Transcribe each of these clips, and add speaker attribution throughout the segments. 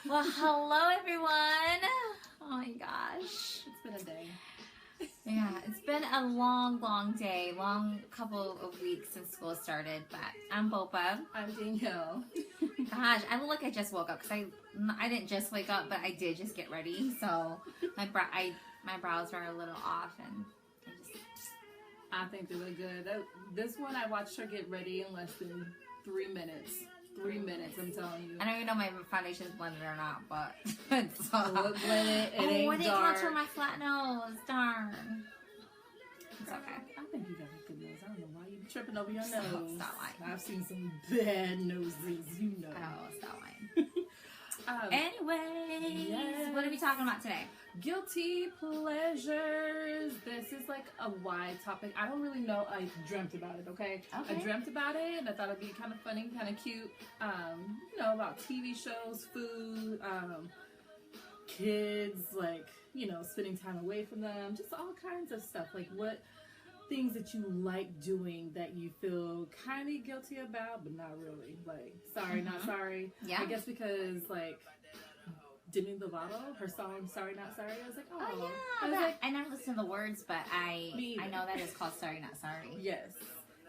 Speaker 1: Well, hello everyone. Oh my gosh.
Speaker 2: It's been a day.
Speaker 1: Yeah, it's been a long day, long couple of weeks since school started, but I'm Bopha.
Speaker 2: I'm Danielle.
Speaker 1: Gosh, I look like I just woke up because I didn't just wake up, but I did just get ready, so my brows are a little off, and
Speaker 2: I think they look good. This one, I watched her get ready in less than 3 minutes. 3 minutes, I'm telling you.
Speaker 1: I don't even know my foundation's blended or not, but it's
Speaker 2: look blended. It ain't
Speaker 1: I didn't
Speaker 2: dark.
Speaker 1: contour my flat nose. Darn. It's okay.
Speaker 2: I think you got a good nose. I don't know why you tripping over your
Speaker 1: Stop
Speaker 2: nose.
Speaker 1: lying.
Speaker 2: I've seen some bad noses, you know.
Speaker 1: Oh, stop lying. Anyways,
Speaker 2: yes.
Speaker 1: What are we talking about today?
Speaker 2: Guilty pleasures. This is like a wide topic. I don't really know. I dreamt about it, okay? I dreamt about it, and I thought it'd be kind of funny, kind of cute. You know, about TV shows, food, kids, like, you know, spending time away from them, just all kinds of stuff. Like, what things that you like doing that you feel kind of guilty about, but not really. Like, sorry, not sorry.
Speaker 1: Yeah.
Speaker 2: I guess because, like, Demi Lovato, her song "Sorry Not Sorry," I was like, oh
Speaker 1: yeah. I never listened to the words, but I know that is called "Sorry Not Sorry."
Speaker 2: Yes.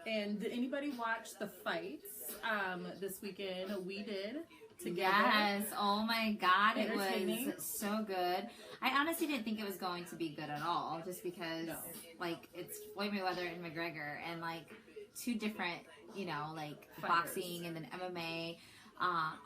Speaker 2: And did anybody watch the fights this weekend? We did together.
Speaker 1: Yes. Oh my God, it was so good. I honestly didn't think it was going to be good at all, just because like it's Floyd Mayweather and McGregor, and like two different, you know, like
Speaker 2: fighters.
Speaker 1: Boxing and then MMA.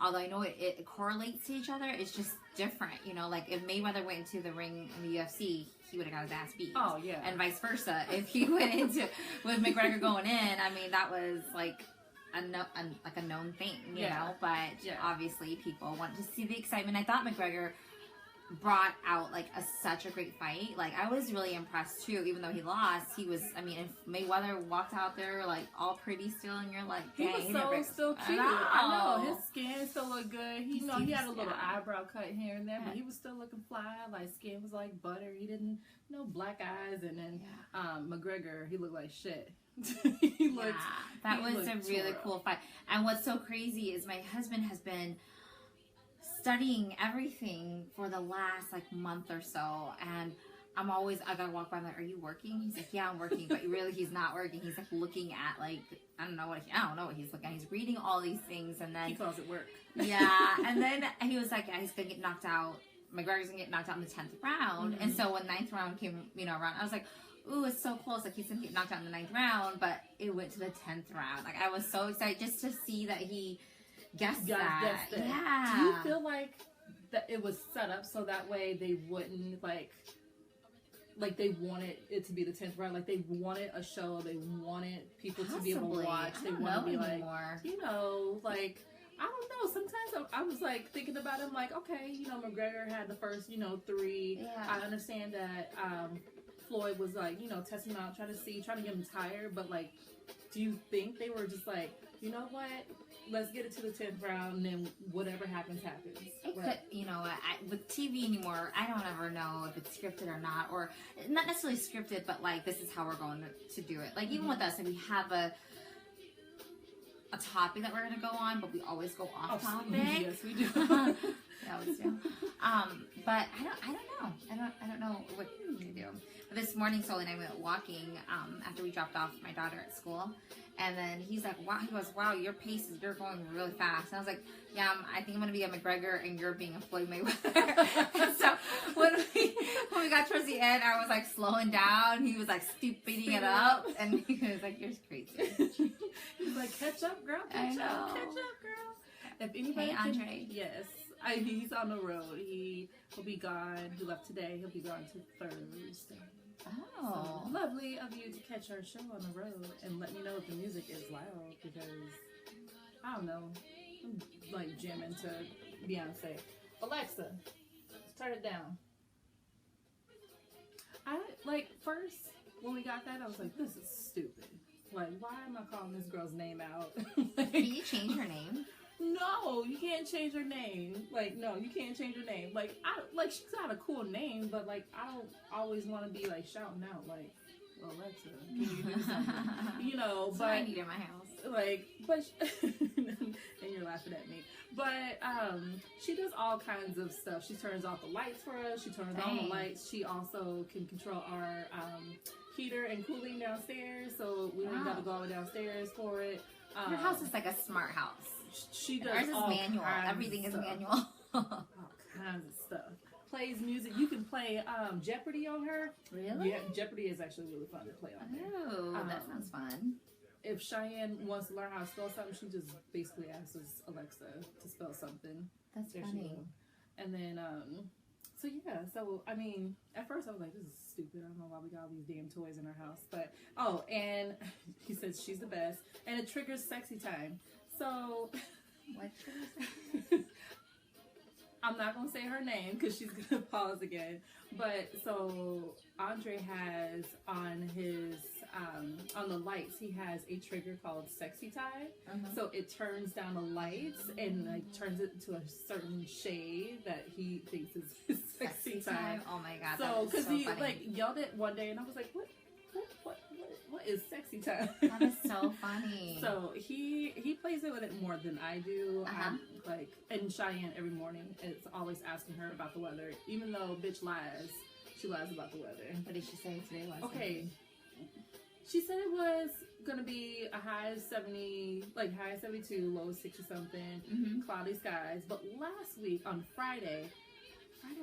Speaker 1: Although I know it correlates to each other, it's just different. You know, like if Mayweather went into the ring in the UFC, he would have got his ass beat.
Speaker 2: Oh, yeah.
Speaker 1: And vice versa. If he went into, with McGregor going in, I mean, that was like a known thing, you know? But obviously people want to see the excitement. I thought McGregor brought out like such a great fight. Like I was really impressed too, even though he lost. He was, I mean, if Mayweather walked out there like all pretty still, and you're like,
Speaker 2: he was still cute. I know his skin still looked good. He had a little eyebrow cut here and there, but he was still looking fly. Like skin was like butter. He didn't, black eyes. And then McGregor, he looked like shit.
Speaker 1: That was a really cool fight. And what's so crazy is my husband has been studying everything for the last like month or so, and I gotta walk by. I'm like, are you working? He's like, yeah, I'm working, but really he's not working. He's like looking at like I don't know what he's looking at. He's reading all these things, and then
Speaker 2: he calls it work.
Speaker 1: Yeah, and then he was like, yeah, he's gonna get knocked out. McGregor's gonna get knocked out in the 10th round, and so when 9th round came, around, I was like, ooh, it's so close. Like he's gonna get knocked out in the 9th round, but it went to the 10th round. Like I was so excited just to see that he guessed that. Yeah.
Speaker 2: Do you feel like that it was set up so that way they wouldn't like they wanted it to be the 10th round? Like they wanted a show. They wanted people to be able to watch. They want to be
Speaker 1: anymore.
Speaker 2: Like, like I don't know. Sometimes I was like thinking about it. I'm like, okay, McGregor had the first 3.
Speaker 1: Yeah.
Speaker 2: I understand that Floyd was like testing him out, trying to get him tired. But like, do you think they were just like, you know what? Let's get it to the 10th round, and then whatever happens, happens.
Speaker 1: It could, with TV anymore, I don't ever know if it's scripted or not, or not necessarily scripted, but like this is how we're going to do it. Like even with us, if we have a topic that we're going to go on, but we always go off topic.
Speaker 2: Yes, we do.
Speaker 1: We always do. But I don't know what to do. But this morning, Sol and I went walking after we dropped off my daughter at school. And then he's like, wow, he goes, wow, you're going really fast. And I was like, yeah, I think I'm going to be a McGregor and you're being a Floyd Mayweather. And so when we got towards the end, I was like slowing down. He was like speeding it up. And he was like, you're crazy.
Speaker 2: He's like, catch up, girl. Catch up, girl. If anybody
Speaker 1: Andre.
Speaker 2: Yes. He's on the road. He'll be gone. He left today. He'll be gone to Thursday.
Speaker 1: Oh.
Speaker 2: So lovely of you to catch our show on the road and let me know if the music is loud, because I don't know, I'm like jamming to Beyonce. Alexa, turn it down. First when we got that, I was like, this is stupid. Like, why am I calling this girl's name out?
Speaker 1: Can you change her name?
Speaker 2: No, you can't change her name. Like, no, you can't change her name. Like, she's got a cool name, but like, I don't always want to be like shouting out like, Alexa, can you do something?
Speaker 1: That's
Speaker 2: but
Speaker 1: what I need in my house.
Speaker 2: like, but and you're laughing at me. But she does all kinds of stuff. She turns off the lights for us. She turns on the lights. She also can control our heater and cooling downstairs, so we don't got to go downstairs for it.
Speaker 1: Your house is like a smart house.
Speaker 2: She does.
Speaker 1: Ours is
Speaker 2: all
Speaker 1: manual.
Speaker 2: kinds
Speaker 1: Everything
Speaker 2: of
Speaker 1: is
Speaker 2: stuff.
Speaker 1: manual.
Speaker 2: All kinds of stuff. Plays music. You can play Jeopardy on her.
Speaker 1: Really?
Speaker 2: Yeah, Jeopardy is actually really fun to play on there.
Speaker 1: Oh, that sounds fun.
Speaker 2: If Cheyenne wants to learn how to spell something, she just basically asks Alexa to spell something.
Speaker 1: That's
Speaker 2: There
Speaker 1: funny.
Speaker 2: she go. And then, so yeah, so I mean, at first I was like, this is stupid. I don't know why we got all these damn toys in our house. But, oh, and he says she's the best. And it triggers sexy time. So,
Speaker 1: What?
Speaker 2: I'm not going to say her name because she's going to pause again. But, so, Andre has on his, on the lights, he has a trigger called Sexy Time. So it turns down the lights and like turns it to a certain shade that he thinks is his sexy time.
Speaker 1: Oh my god!
Speaker 2: So, because he
Speaker 1: funny.
Speaker 2: like yelled it one day and I was like, what is sexy time?
Speaker 1: That is so funny.
Speaker 2: So he plays it with it more than I do. I'm like, and Cheyenne every morning is always asking her about the weather, even though bitch lies. She lies about the weather.
Speaker 1: What did she say today?
Speaker 2: Okay. She said it was gonna be a high of 70, like high of 72, low of 60 something, cloudy skies. But last week on Friday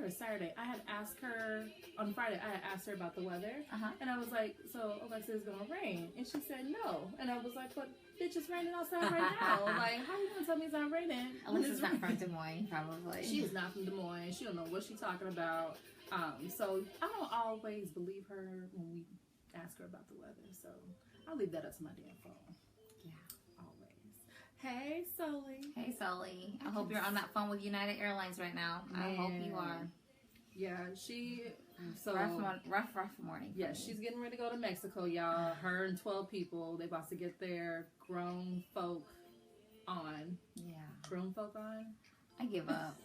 Speaker 2: or Saturday, I had asked her about the weather, and I was like, "So Alexa, is gonna rain?" And she said no, and I was like, "But bitch, it's raining outside right now. Like, how you gonna tell me it's not raining?"
Speaker 1: Alyssa's not from Des Moines, probably.
Speaker 2: She is not from Des Moines. She don't know what she's talking about. So I don't always believe her when we ask her about the weather. So I'll leave that up to my damn phone.
Speaker 1: Yeah,
Speaker 2: always. Hey, Sully.
Speaker 1: Hey, Sully. I hope you're on that phone with United Airlines right now.
Speaker 2: Man.
Speaker 1: I hope you are.
Speaker 2: Yeah, she. So
Speaker 1: rough morning.
Speaker 2: Yeah, she's getting ready to go to Mexico, y'all. Her and 12 people. They about to get their grown folk on.
Speaker 1: Yeah.
Speaker 2: Grown folk on.
Speaker 1: I give up.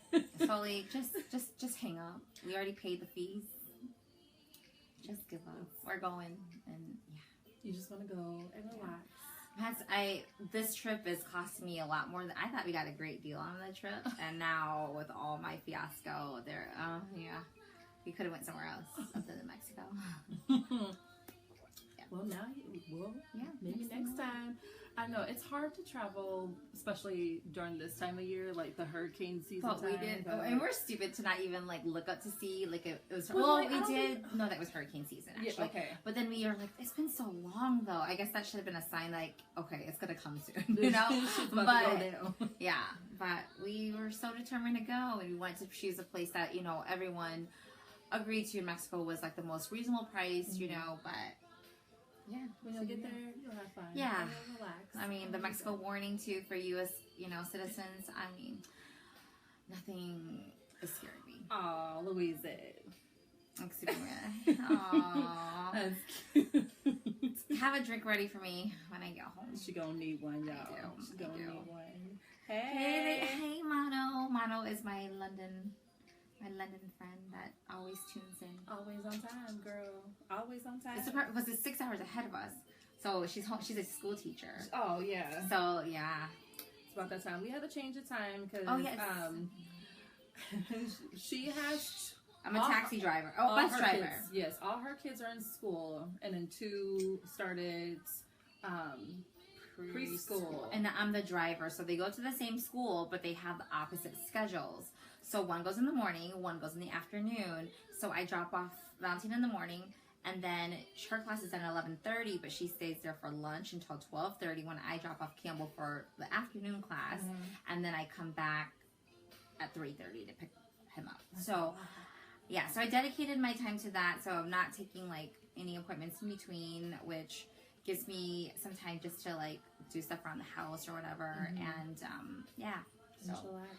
Speaker 1: Sully, just hang up. We already paid the fees. Just give up. We're going, and yeah.
Speaker 2: You just want to go and relax.
Speaker 1: This trip is costing me a lot more than I thought. We got a great deal on the trip, and now with all my fiasco, we could have went somewhere else other than Mexico.
Speaker 2: Yeah. Well, maybe next time. I know it's hard to travel, especially during this time of year, like the hurricane season.
Speaker 1: But
Speaker 2: time,
Speaker 1: we did, and we're stupid to not even like look up to see like it was. We did know that was hurricane season actually.
Speaker 2: Yeah, okay.
Speaker 1: But then we were like, it's been so long though. I guess that should have been a sign like, okay, it's gonna come soon, you know. But yeah, but we were so determined to go, and we wanted to choose a place that everyone agreed to in Mexico was like the most reasonable price, but. Yeah,
Speaker 2: when you'll get there, you'll have fun.
Speaker 1: Yeah,
Speaker 2: you'll relax.
Speaker 1: I mean, the Mexico warning too for U.S. Citizens. I mean, nothing is scaring me.
Speaker 2: Aw, Louise.
Speaker 1: Excuse me. Aww.
Speaker 2: That's cute.
Speaker 1: Have a drink ready for me when I get home.
Speaker 2: She gonna need one, y'all. She's gonna need one. Hey,
Speaker 1: Mano. Mano is my London friend that always tunes in.
Speaker 2: Always on time, girl. Always on time.
Speaker 1: Because it's 6 hours ahead of us. So she's home. She's a school teacher.
Speaker 2: Oh, yeah.
Speaker 1: So, yeah.
Speaker 2: It's about that time. We had to change the time because she has...
Speaker 1: I'm a taxi driver. Oh, bus driver.
Speaker 2: Kids, yes, all her kids are in school. And then 2 started preschool.
Speaker 1: And I'm the driver. So they go to the same school, but they have the opposite schedules. So one goes in the morning, one goes in the afternoon. So I drop off Valentine in the morning, and then her class is at 11:30, but she stays there for lunch until 12:30 when I drop off Campbell for the afternoon class, and then I come back at 3:30 to pick him up. So, yeah, so I dedicated my time to that, so I'm not taking, like, any appointments in between, which gives me some time just to, like, do stuff around the house or whatever, and, yeah. So.
Speaker 2: Relax.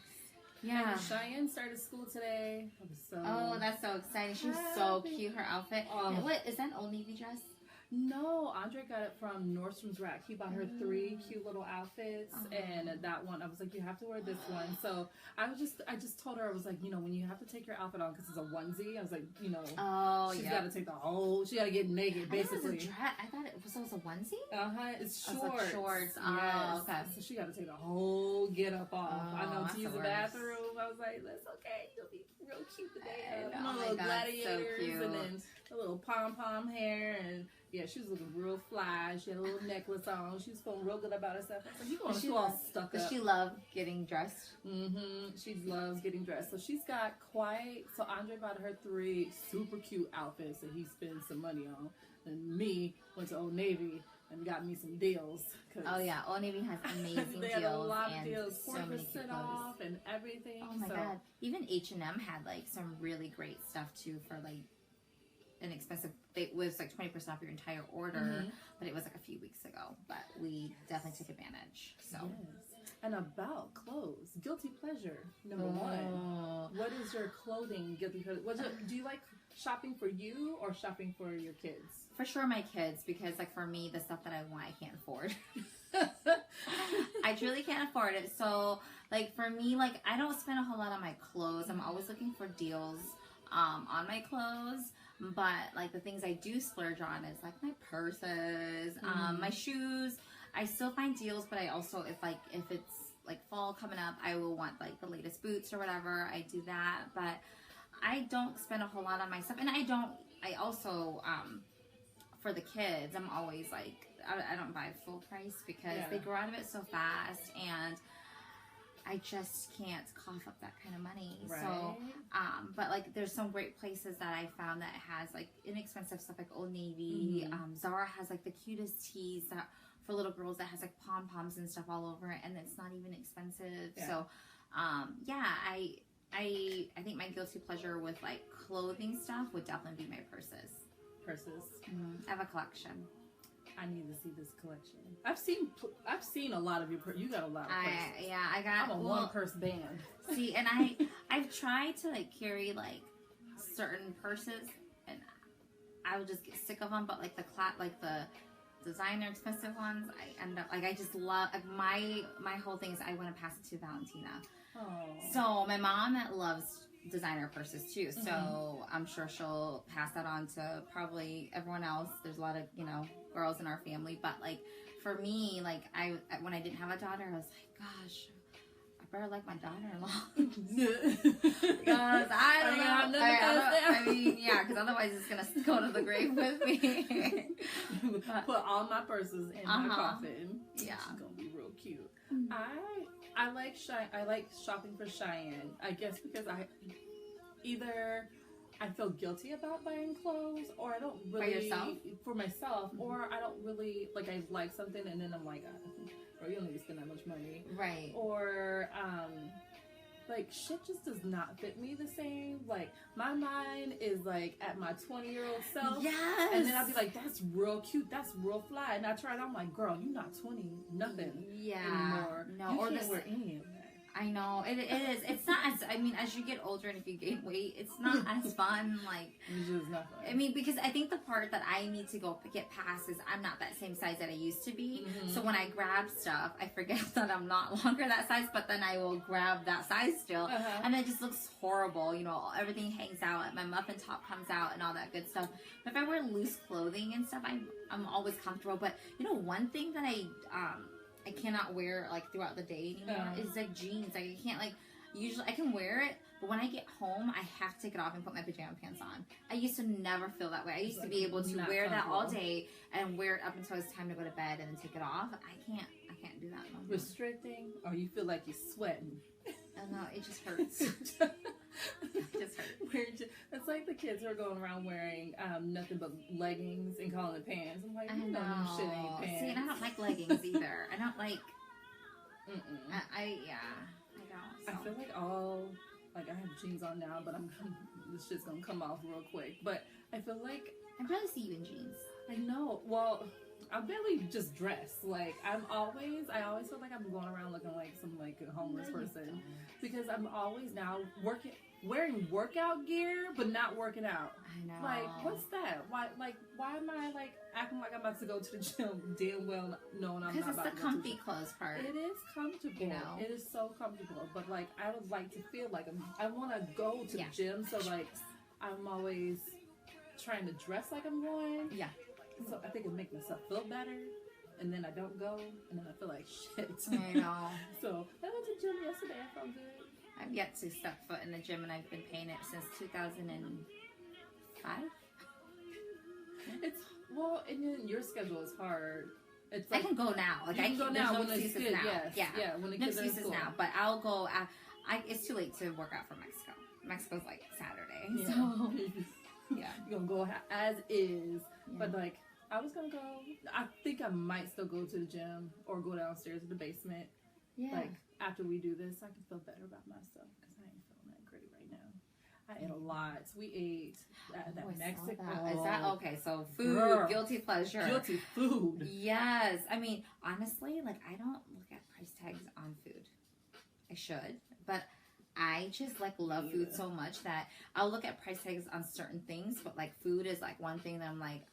Speaker 1: Yeah.
Speaker 2: And Cheyenne started school today.
Speaker 1: Oh, that's so exciting. She's so cute, her outfit. What, is that an Old Navy dress?
Speaker 2: No, Andre got it from Nordstrom's Rack. He bought her 3 cute little outfits, and that one, I was like, you have to wear this one. So I just told her, I was like, you know, when you have to take your outfit on because it's a onesie, I was like, you know, she's got to take the whole, she got to get naked, basically.
Speaker 1: I thought it was a onesie?
Speaker 2: It's shorts.
Speaker 1: Like shorts.
Speaker 2: Yes.
Speaker 1: Okay.
Speaker 2: So she got to take the whole get up off. I know, to use the
Speaker 1: worst.
Speaker 2: bathroom, I was like, that's okay. You'll be real cute today.
Speaker 1: Oh
Speaker 2: little
Speaker 1: God,
Speaker 2: gladiators,
Speaker 1: so cute.
Speaker 2: and then a little pom-pom hair, and yeah, she was looking real fly. She had a little necklace on. She was feeling real good about herself. I said, "You going to school all stuck up?"
Speaker 1: Does she love getting dressed?
Speaker 2: Mm-hmm. She loves getting dressed. So she's got so Andre bought her 3 super cute outfits that he spent some money on. And me went to Old Navy and got me some deals.
Speaker 1: Oh yeah, Old Navy has amazing
Speaker 2: they
Speaker 1: deals.
Speaker 2: had a lot of
Speaker 1: and
Speaker 2: deals, 40%
Speaker 1: so many cute
Speaker 2: off and everything.
Speaker 1: Oh my God. Even H&M had like some really great stuff too for like inexpensive. It was like 20% off your entire order, but it was like a few weeks ago. But we definitely took advantage. So.
Speaker 2: Yes. And about clothes, guilty pleasure number 1. What is your clothing guilty pleasure? Do you like shopping for you or shopping for your kids?
Speaker 1: For sure, my kids, because like for me, the stuff that I want, I can't afford. I truly can't afford it. So like for me, like I don't spend a whole lot on my clothes. I'm always looking for deals on my clothes. But like the things I do splurge on is like my purses, my shoes. I still find deals, but I also if it's like fall coming up, I will want like the latest boots or whatever. I do that, but I don't spend a whole lot on my stuff, and I also for the kids, I'm always like I don't buy full price because they grow out of it so fast, and I just can't cough up that kind of money. Right. So, but like there's some great places that I found that has like inexpensive stuff like Old Navy. Zara has like the cutest tees that for little girls that has like pom-poms and stuff all over it, and it's not even expensive. Yeah. So, I think my guilty pleasure with like clothing stuff would definitely be my purses. I have a collection.
Speaker 2: I need to see this collection. I've seen a lot of your purses. You got a lot of purses.
Speaker 1: I got.
Speaker 2: I'm a one purse band.
Speaker 1: See, and I've tried to like carry like certain purses, and I would just get sick of them. But like the designer expensive ones, I end up like I just love like my whole thing is I want to pass it to Valentina. Oh. So my mom loves designer purses too, so I'm sure she'll pass that on to probably everyone else. There's a lot of girls in our family, but like for me, like when I didn't have a daughter, I was like, gosh, I better like my daughter-in-law because I don't know. I mean, yeah, because otherwise it's gonna go to the grave with me.
Speaker 2: Put all my purses in my coffin. Yeah, it's gonna be real cute. I like shopping for Cheyenne. I guess because I feel guilty about buying clothes, or I don't really for myself, or I don't really like I like something and then I'm like, or you don't need to spend that much money,
Speaker 1: right?
Speaker 2: Or like shit just does not fit me the same. Like my mind is like at my 20-year-old self,
Speaker 1: yes,
Speaker 2: and then I'll be like, that's real cute, that's real fly, and I try it on, I'm like, girl, you're not 20 nothing anymore.
Speaker 1: No,
Speaker 2: you
Speaker 1: or
Speaker 2: can't wear any of that.
Speaker 1: I know it is. It's not as. I mean, as you get older and if you gain weight, it's not as fun. Like
Speaker 2: it's just not fun.
Speaker 1: I mean, because I think the part that I need to get past is I'm not that same size that I used to be. So when I grab stuff, I forget that I'm not longer that size. But then I will grab that size still, and it just looks horrible. Everything hangs out. My muffin top comes out and all that good stuff. But if I wear loose clothing and stuff, I'm always comfortable. But one thing that I cannot wear like throughout the day anymore is like jeans. Like I can't usually I can wear it, but when I get home I have to take it off and put my pajama pants on. I used to never feel that way. I used to be able to wear that all day and wear it up until it's time to go to bed and then take it off. I can't do that no more.
Speaker 2: Restricting, or you feel like you're sweating?
Speaker 1: Oh no, it just hurts. It just hurts.
Speaker 2: It's like the kids who are going around wearing nothing but leggings and calling it pants. I'm like,
Speaker 1: I know.
Speaker 2: Shit ain't pants.
Speaker 1: See, and I don't like leggings either. I don't like. I don't. So.
Speaker 2: I feel like I have jeans on now, but this shit's gonna come off real quick. But I feel like
Speaker 1: I barely see you in jeans.
Speaker 2: I know. Well, I barely just dress. Like I always feel like I'm going around looking like some like a homeless person because I'm always now working. wearing workout gear but not working out.
Speaker 1: I know.
Speaker 2: Like, what's that? Why am I like acting like I'm about to go to the gym damn well knowing I'm not about to go to the gym?
Speaker 1: Because it's the comfy clothes part.
Speaker 2: It is comfortable.
Speaker 1: You know?
Speaker 2: It is so comfortable. But like, I would like to feel like I want to go to the gym. So like, I'm always trying to dress like I'm going.
Speaker 1: Yeah.
Speaker 2: So I think it makes myself feel better. And then I don't go, and then I feel like shit.
Speaker 1: I know.
Speaker 2: So I went to the gym yesterday. I felt good.
Speaker 1: I've yet to step foot in the gym, and I've been paying it since 2005.
Speaker 2: It's and then your schedule is hard. It's like,
Speaker 1: I can go now. Like,
Speaker 2: you can go now when it's good.
Speaker 1: now.
Speaker 2: Yeah, when the
Speaker 1: no
Speaker 2: kids are in
Speaker 1: excuses
Speaker 2: school.
Speaker 1: now. But I'll go. It's too late to work out for Mexico. Mexico's like Saturday.
Speaker 2: Yeah.
Speaker 1: So yeah,
Speaker 2: you're gonna go as is.
Speaker 1: Yeah.
Speaker 2: But like, I was gonna go. I think I might still go to the gym or go downstairs to the basement.
Speaker 1: Yeah.
Speaker 2: Like, after we do this, I can feel better about myself because I ain't feeling that great right now. I ate a lot. We ate that Mexican.
Speaker 1: Is that okay? So food,
Speaker 2: Girl.
Speaker 1: Guilty pleasure.
Speaker 2: Guilty food.
Speaker 1: Yes. I mean, honestly, like, I don't look at price tags on food. I should, but I just like love food so much that I'll look at price tags on certain things, but like food is like one thing that I'm like,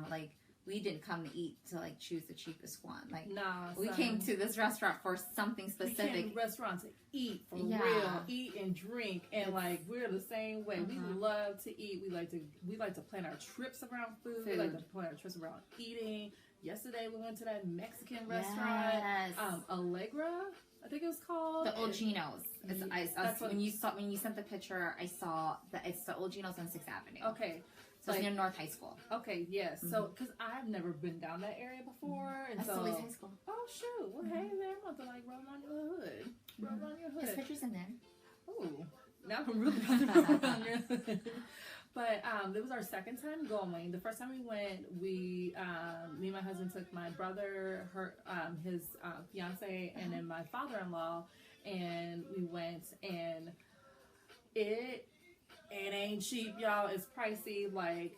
Speaker 1: like, we didn't come to eat to like choose the cheapest one. Like,
Speaker 2: nah,
Speaker 1: we came to this restaurant for something specific.
Speaker 2: We came to restaurants to eat for
Speaker 1: Yeah.
Speaker 2: real, eat and drink, and like we're the same way. We love to eat. We like to plan our trips around food. We like to plan our trips around eating. Yesterday we went to that Mexican restaurant,
Speaker 1: Yes.
Speaker 2: Allegra, I think it was called.
Speaker 1: The Old Geno's.
Speaker 2: That's
Speaker 1: When you sent the picture, I saw that it's the Old Geno's on 6th Avenue.
Speaker 2: Okay.
Speaker 1: So it's near North High School.
Speaker 2: Okay, yes. So, because I've never been down that area before. And
Speaker 1: That's
Speaker 2: so,
Speaker 1: Sully's High School.
Speaker 2: Oh, shoot. Well, hey, man, I'm about to like rub on your hood. Rub on your hood.
Speaker 1: There's pictures in there.
Speaker 2: Ooh. Now I'm really about to rub on your hood. But it was our second time going. The first time we went, me and my husband took my brother, his fiance, and then my father-in-law, and we went, and it ain't cheap, y'all. It's pricey. Like,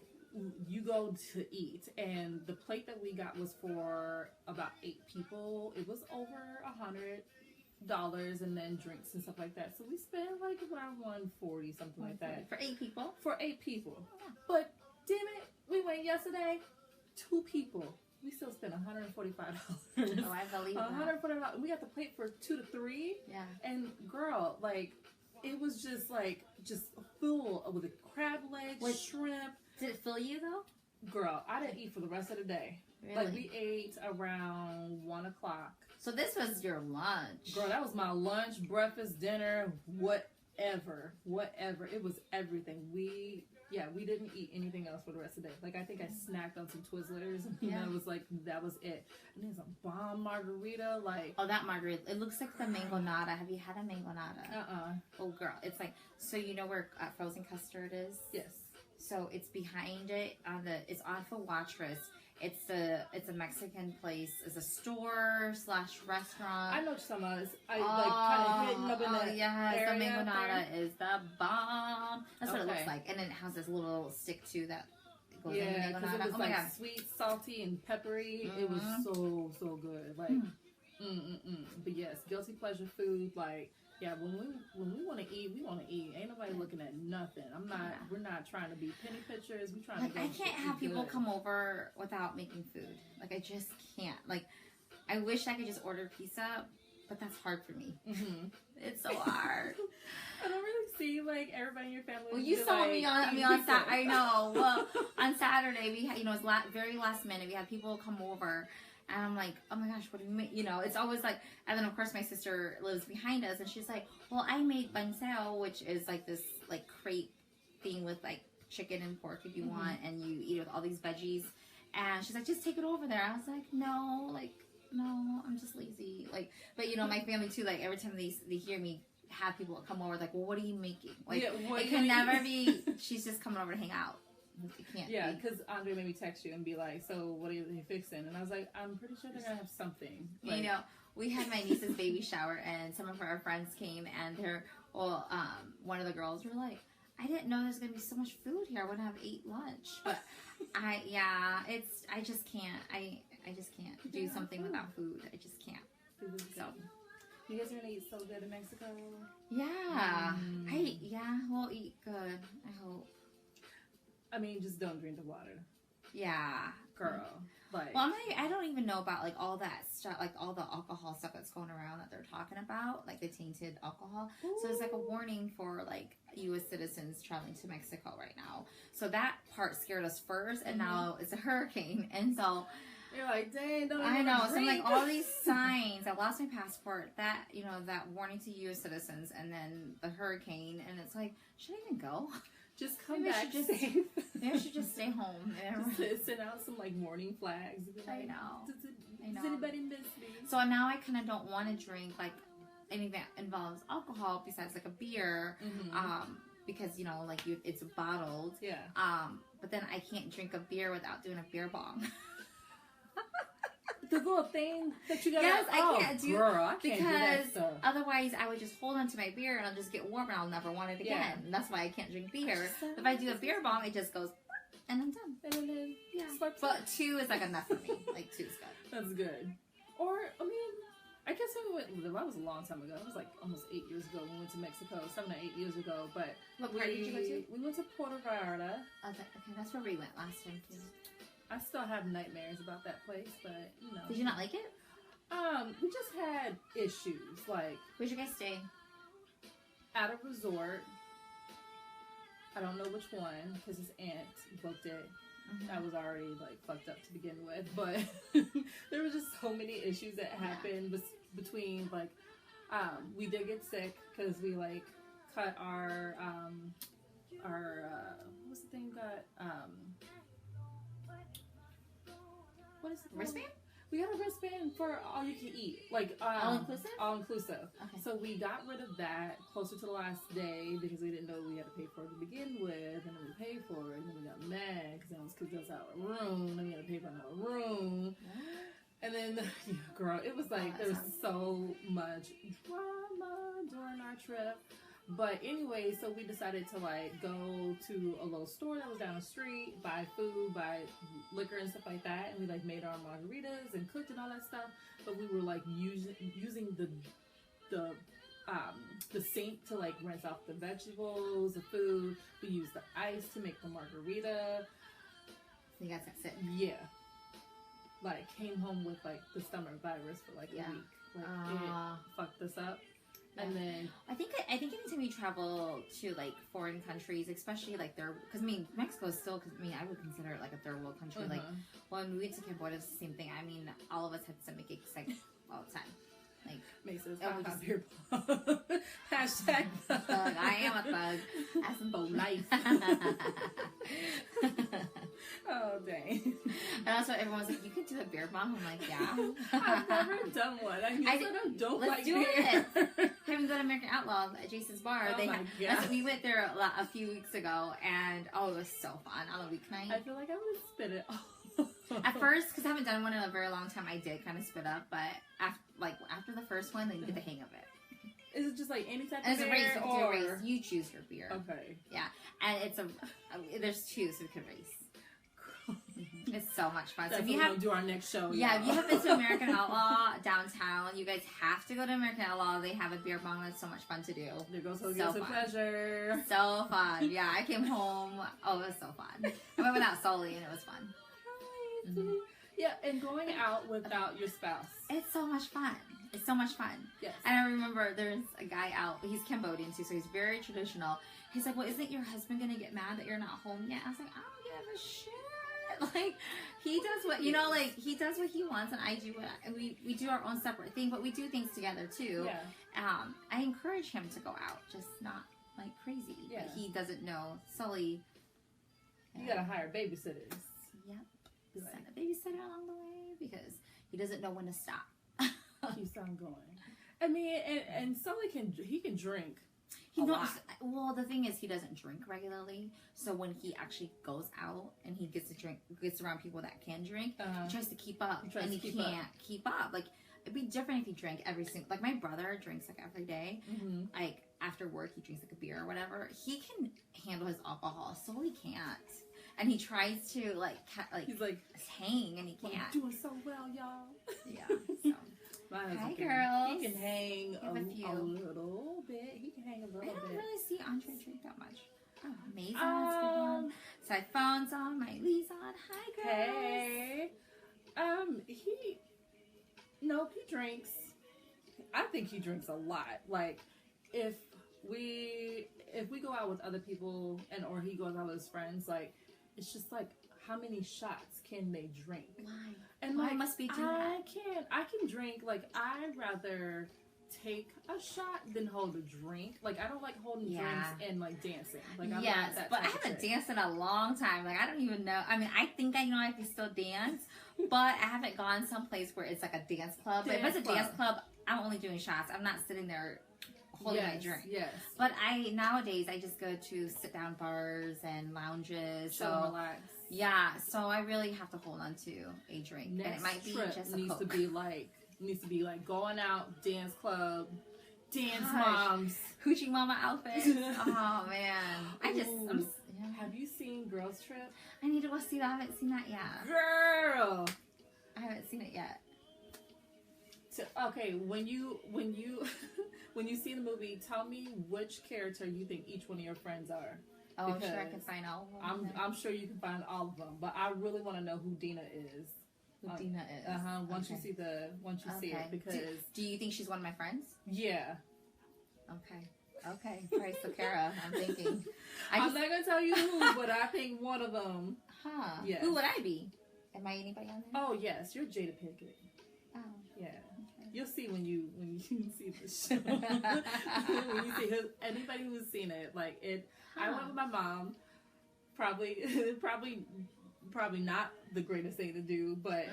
Speaker 2: you go to eat, and the plate that we got was for about 8 people. It was over $100, and then drinks and stuff like that. So we spent like around $140, something like that,
Speaker 1: for 8 people.
Speaker 2: For 8 people. But damn it, we went yesterday. 2 people. We still spent $145.
Speaker 1: Oh, I believe that.
Speaker 2: $145. We got the plate for 2 to 3.
Speaker 1: Yeah.
Speaker 2: And girl, like, it was just full with the crab legs, shrimp.
Speaker 1: Did it fill you though?
Speaker 2: Girl, I didn't eat for the rest of the day.
Speaker 1: Really?
Speaker 2: Like, we ate around 1 o'clock.
Speaker 1: So this was your lunch.
Speaker 2: Girl, that was my lunch, breakfast, dinner, whatever. It was everything. We didn't eat anything else for the rest of the day. Like, I think I snacked on some Twizzlers, and that was it. And there's a bomb margarita, like.
Speaker 1: Oh, that margarita! It looks like the mangonada. Have you had a mangonada? Oh, girl, it's like, so you know where Frozen Custard is?
Speaker 2: Yes.
Speaker 1: So it's behind it it's off of Watrous. It's a Mexican place. It's a store / restaurant.
Speaker 2: I know what you're talking about. It's kind of hidden up in that area.
Speaker 1: The mangonada is the bomb. That's what it looks like. And then it has this little stick too that goes in the mangonada.
Speaker 2: It was
Speaker 1: oh my God.
Speaker 2: Sweet, salty, and peppery. It was so good. Like, But yes, guilty pleasure food. Like, yeah, when we want to eat, we want to eat. Ain't nobody looking at nothing. We're not trying to be penny pitchers. We're trying to go.
Speaker 1: I can't have people come over without making food. Like, I just can't. Like, I wish I could just order pizza, but that's hard for me. It's so hard.
Speaker 2: I don't really see like everybody in your family.
Speaker 1: Well, you saw me on Saturday. I know. Well, on Saturday we had, it was very last minute. We had people come over. And I'm like, oh my gosh, what do you make? It's always like, and then of course my sister lives behind us, and she's like, well, I made banceo, which is like this like crepe thing with like chicken and pork if you want, and you eat it with all these veggies. And she's like, just take it over there. I was like, no, I'm just lazy. Like, but my family too. Like every time they hear me have people come over, like, well, what are you making? Like, it can never be. She's just coming over to hang out. It can't
Speaker 2: yeah,
Speaker 1: be.
Speaker 2: because Andre made me text you and be like, so what are you fixing? And I was like, I'm pretty sure they're going to have something. Like,
Speaker 1: we had my niece's baby shower, and some of our friends came, and one of the girls were like, I didn't know there's going to be so much food here. I wouldn't have ate lunch. But I just can't. I just can't do something without food. I just can't.
Speaker 2: So. You guys are going to eat so good in Mexico?
Speaker 1: Yeah. we'll eat good. I hope.
Speaker 2: I mean, just don't drink the water.
Speaker 1: Yeah.
Speaker 2: Girl. Like,
Speaker 1: well, I don't even know about like all that stuff, like all the alcohol stuff that's going around that they're talking about, like the tainted alcohol. Ooh. So it's like a warning for like U.S. citizens traveling to Mexico right now. So that part scared us first, and now it's a hurricane, and so
Speaker 2: you're like, dang, don't
Speaker 1: I know.
Speaker 2: drink.
Speaker 1: So like all these signs. I lost my passport. That that warning to U.S. citizens, and then the hurricane, and it's like, should I even go?
Speaker 2: Just come back safe.
Speaker 1: Maybe I should just stay home.
Speaker 2: Just send out some like warning flags.
Speaker 1: Like, I know.
Speaker 2: Does anybody miss me?
Speaker 1: So now I kind of don't want to drink like anything that involves alcohol besides like a beer, because like it's bottled.
Speaker 2: Yeah.
Speaker 1: But then I can't drink a beer without doing a beer bong.
Speaker 2: The little thing that you got.
Speaker 1: Yes, I can't do.
Speaker 2: Girl, I can't
Speaker 1: because
Speaker 2: do that stuff.
Speaker 1: Otherwise I would just hold onto my beer and I'll just get warm and I'll never want it again.
Speaker 2: Yeah.
Speaker 1: And that's why I can't drink beer. If I do a beer bong, it just goes and I'm done.
Speaker 2: And then
Speaker 1: But 2 is like enough for me. Like 2 is good.
Speaker 2: That's good. Or I mean, I guess we went. That was a long time ago. It was like almost 8 years ago. We went to Mexico, 7 or 8 years ago. But
Speaker 1: what part did you go to?
Speaker 2: We went to Puerto Vallarta.
Speaker 1: Okay, that's where we went last time too.
Speaker 2: I still have nightmares about that place, but
Speaker 1: Did you not like it?
Speaker 2: We just had issues. Like,
Speaker 1: where'd you guys stay?
Speaker 2: At a resort. I don't know which one because his aunt booked it. I was already like fucked up to begin with, but there was just so many issues that happened between like we did get sick because we like cut our what's the thing got what is it?
Speaker 1: Wristband?
Speaker 2: We got a wristband for all you can eat, like
Speaker 1: all inclusive.
Speaker 2: All inclusive.
Speaker 1: Okay.
Speaker 2: So we got rid of that closer to the last day because we didn't know we had to pay for it to begin with, and then we paid for it, and then we got mad because that was our room, and we had to pay for another room. And then, girl, it was like there was so much drama during our trip. But anyway, so we decided to like go to a little store that was down the street, buy food, buy liquor and stuff like that, and we like made our margaritas and cooked and all that stuff. But we were like using the sink to like rinse off the vegetables, the food. We used the ice to make the margarita.
Speaker 1: So you guys got sick.
Speaker 2: Yeah. Like came home with like the stomach virus for like a week. Like it fucked us up. And then
Speaker 1: I think anytime you travel to like foreign countries, especially like because Mexico is still, because I would consider it like a third world country. Like when we went to Cambodia, it's the same thing. I mean, all of us had stomach aches like all the time. Like
Speaker 2: Mason, beer plug. Hashtag
Speaker 1: thug. I am a thug. As in both life.
Speaker 2: Oh dang!
Speaker 1: And that's why everyone's like, "You could do a beer bomb." I'm like, "Yeah."
Speaker 2: I've never done one. I don't
Speaker 1: let's
Speaker 2: like
Speaker 1: do
Speaker 2: beer.
Speaker 1: it. Having done American Outlaw at Jason's Bar, we went there a few weeks ago, and it was so fun on a weeknight.
Speaker 2: I feel like I would spit it.
Speaker 1: At first, because I haven't done one in a very long time, I did kind of spit up, but after the first one, then you get the hang of it.
Speaker 2: Is it just like any type
Speaker 1: and
Speaker 2: of beer?
Speaker 1: It's a race. You do a race. You choose your beer.
Speaker 2: Okay.
Speaker 1: Yeah, and it's there's 2, so we could race. It's so much fun.
Speaker 2: That's
Speaker 1: so if you
Speaker 2: have to do our next show.
Speaker 1: Yeah, if you have been to American Outlaw downtown, you guys have to go to American Outlaw. They have a beer bong that's so much fun to do.
Speaker 2: There goes a pleasure.
Speaker 1: So fun. Yeah, I came home. Oh, it was so fun. I went without Sully, and it was fun.
Speaker 2: Yeah, and going out without your spouse.
Speaker 1: It's so much fun. It's so much fun.
Speaker 2: Yes.
Speaker 1: And I remember there's a guy out. He's Cambodian too, so he's very traditional. He's like, "Well, isn't your husband gonna get mad that you're not home yet?" I was like, "I don't give a shit." Like he does what like he does what he wants, and I do what we do our own separate thing, but we do things together too.
Speaker 2: Yeah.
Speaker 1: I encourage him to go out, just not like crazy.
Speaker 2: Yeah.
Speaker 1: But he doesn't know Sully.
Speaker 2: You gotta hire babysitters.
Speaker 1: Yep. Send a babysitter along the way because he doesn't know when to stop.
Speaker 2: Keeps on going. I mean, and Sully can drink.
Speaker 1: Well, the thing is, he doesn't drink regularly. So when he actually goes out and he gets around people that can drink, he tries to keep up, and he can't keep up. Like it'd be different if he drank every single. Like my brother drinks like every day. Like after work, he drinks like a beer or whatever. He can handle his alcohol, so he can't. And he tries to he's like hang, and he can't.
Speaker 2: I'm doing so well, y'all.
Speaker 1: Yeah. So.
Speaker 2: Hi,
Speaker 1: girls.
Speaker 2: He can hang a
Speaker 1: few.
Speaker 2: little bit. He can hang a little bit.
Speaker 1: I don't really see on don't drink that much. Oh, May's on. It's a good one. Siphone's on. Miley's on. Hi, girls.
Speaker 2: Hey. He drinks. I think he drinks a lot. Like, if we go out with other people or he goes out with his friends, like, it's just like, how many shots can they drink?
Speaker 1: Why?
Speaker 2: And
Speaker 1: Why
Speaker 2: like,
Speaker 1: must we do that?
Speaker 2: I can drink, like, I'd rather take a shot than hold a drink. Like, I don't like holding drinks and like dancing. Like, I'm
Speaker 1: yes,
Speaker 2: not that
Speaker 1: but I
Speaker 2: type of
Speaker 1: haven't
Speaker 2: chick.
Speaker 1: danced in a long time. Like, I don't even know. I mean, I think I know I can still dance, but I haven't gone someplace where it's like a dance club. But if it's a dance club, I'm only doing shots. I'm not sitting there holding my drink.
Speaker 2: Yes.
Speaker 1: But nowadays I just go to sit down bars and lounges.
Speaker 2: Chill and relax.
Speaker 1: Yeah, so I really have to hold on to a drink.
Speaker 2: Next
Speaker 1: and it might be
Speaker 2: trip
Speaker 1: just a
Speaker 2: needs
Speaker 1: Coke.
Speaker 2: to be like going out, dance club, dance moms,
Speaker 1: hoochie mama outfits. Oh man,
Speaker 2: Have you seen Girls Trip?
Speaker 1: I need to go see that. I haven't seen that yet.
Speaker 2: Girl,
Speaker 1: I haven't seen it yet.
Speaker 2: Okay, when you when you see the movie, tell me which character you think each one of your friends are.
Speaker 1: Oh, I'm sure I can find all of them.
Speaker 2: I'm sure you can find all of them, but I really want to know who Dina is.
Speaker 1: Who Dina is?
Speaker 2: Once you see it, because
Speaker 1: do you think she's one of my friends?
Speaker 2: Yeah.
Speaker 1: Okay. Price Kara. I'm thinking.
Speaker 2: I'm not gonna tell you who, but I think one of them.
Speaker 1: Huh?
Speaker 2: Yes.
Speaker 1: Who would I be? Am I anybody on there?
Speaker 2: Oh yes, you're Jada Pinkett.
Speaker 1: Oh.
Speaker 2: Yeah. Okay. You'll see when you see the show. When you see anybody who's seen it, like it. I went with my mom. Probably not the greatest thing to do, but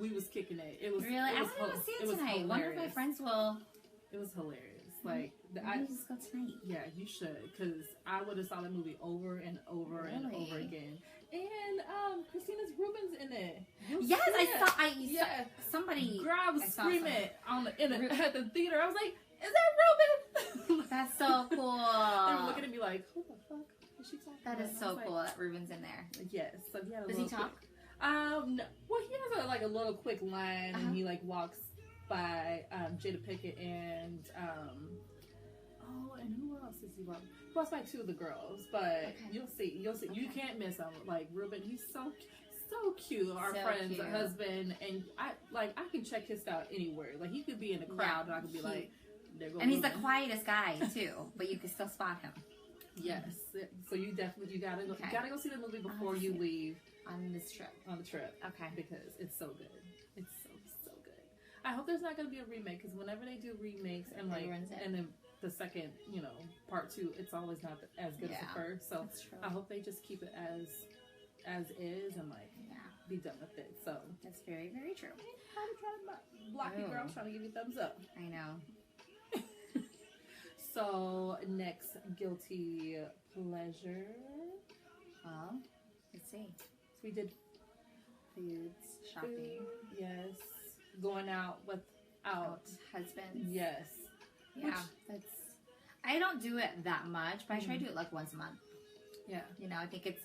Speaker 2: we was kicking it. It was
Speaker 1: really. I want to see it tonight.
Speaker 2: Hilarious.
Speaker 1: One of my friends will.
Speaker 2: It was hilarious. Like
Speaker 1: I just go tonight.
Speaker 2: Yeah, you should, because I would have saw the movie over and over and over again. And Christina's Rubin's in it.
Speaker 1: Yes, I saw somebody.
Speaker 2: Girl, I was screaming at the theater. I was like, "Is that Rubin?"
Speaker 1: That's so cool.
Speaker 2: They were looking at me like, "Who the fuck is she talking about?"
Speaker 1: That is so cool that Rubin's in there.
Speaker 2: Yes. So he had a
Speaker 1: Does he talk?
Speaker 2: No. Well, he has a little quick line, and he like walks by Jada Pinkett and and who else is he walking? He walks by two of the girls, but you'll see. Okay. You can't miss him. Like Ruben, he's so cute. Our friend's husband, and I can check his style anywhere. Like he could be in a crowd, and I could be like, there goes
Speaker 1: and he's
Speaker 2: Ruben.
Speaker 1: the quietest guy too, but you can still spot him.
Speaker 2: Yes. So you gotta go see the movie before you leave
Speaker 1: on this trip.
Speaker 2: On the trip.
Speaker 1: Okay.
Speaker 2: Because it's so good. It's so good. I hope there's not gonna be a remake, because whenever they do remakes and then the second, part 2, it's always not as good as the first. So I hope they just keep it as is and be done with it. So
Speaker 1: that's very, very true.
Speaker 2: How to try to block you, girl? I'm trying to give you a thumbs up.
Speaker 1: I know.
Speaker 2: So next guilty pleasure.
Speaker 1: Well, let's see.
Speaker 2: So we did
Speaker 1: foods, shopping.
Speaker 2: Food, yes. Going out without
Speaker 1: husbands.
Speaker 2: Yes.
Speaker 1: Yeah. I don't do it that much, but I try to do it like once a month.
Speaker 2: Yeah.
Speaker 1: I think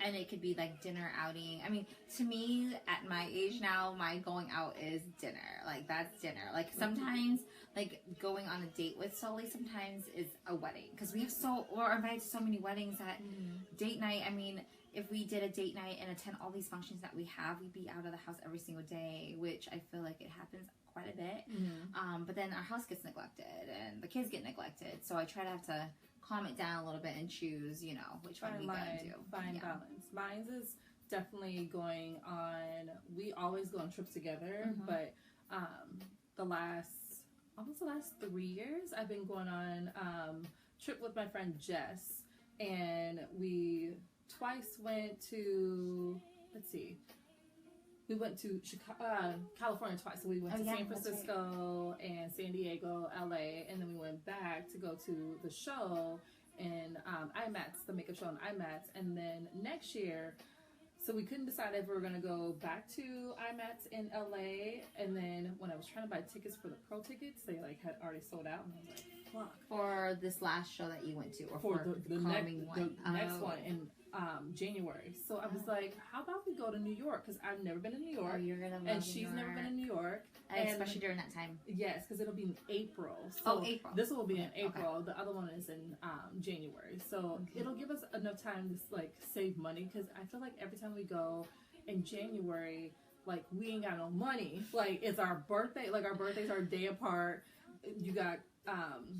Speaker 1: and it could be like dinner outing. I mean, to me, at my age now, my going out is dinner. Like, that's dinner. Like, sometimes, like, going on a date with Sully sometimes is a wedding. Because we're invited to so many weddings that date night, I mean, if we did a date night and attend all these functions that we have, we'd be out of the house every single day, which I feel like it happens quite a bit. But then our house gets neglected and the kids get neglected. So I try to have to calm it down a little bit and choose, which one we gotta do.
Speaker 2: Find balance. Mine's is definitely going on. We always go on trips together, but the last 3 years, I've been going on trip with my friend Jess, and we twice went to. Let's see. We went to California twice. So we went to San Francisco and San Diego, LA, and then we went back to go to the show in IMAX, the makeup show in IMAX. And then next year, so we couldn't decide if we were going to go back to IMAX in LA. And then when I was trying to buy tickets for the pro tickets, they had already sold out. And I was like, fuck.
Speaker 1: For this last show that you went to, or for the coming one?
Speaker 2: The next one in January. So I was like, how about we go to New York? Because I've never been to New York.
Speaker 1: Oh, you're gonna love
Speaker 2: and
Speaker 1: New
Speaker 2: she's
Speaker 1: York.
Speaker 2: never been in New York.
Speaker 1: And especially during that time.
Speaker 2: Yes, because it'll be in April. So
Speaker 1: April.
Speaker 2: This will be in April.
Speaker 1: Okay.
Speaker 2: The other one is in January. So it'll give us enough time to like save money, because I feel like every time we go in January, like we ain't got no money. Like it's our birthday. Like our birthdays are a day apart. You got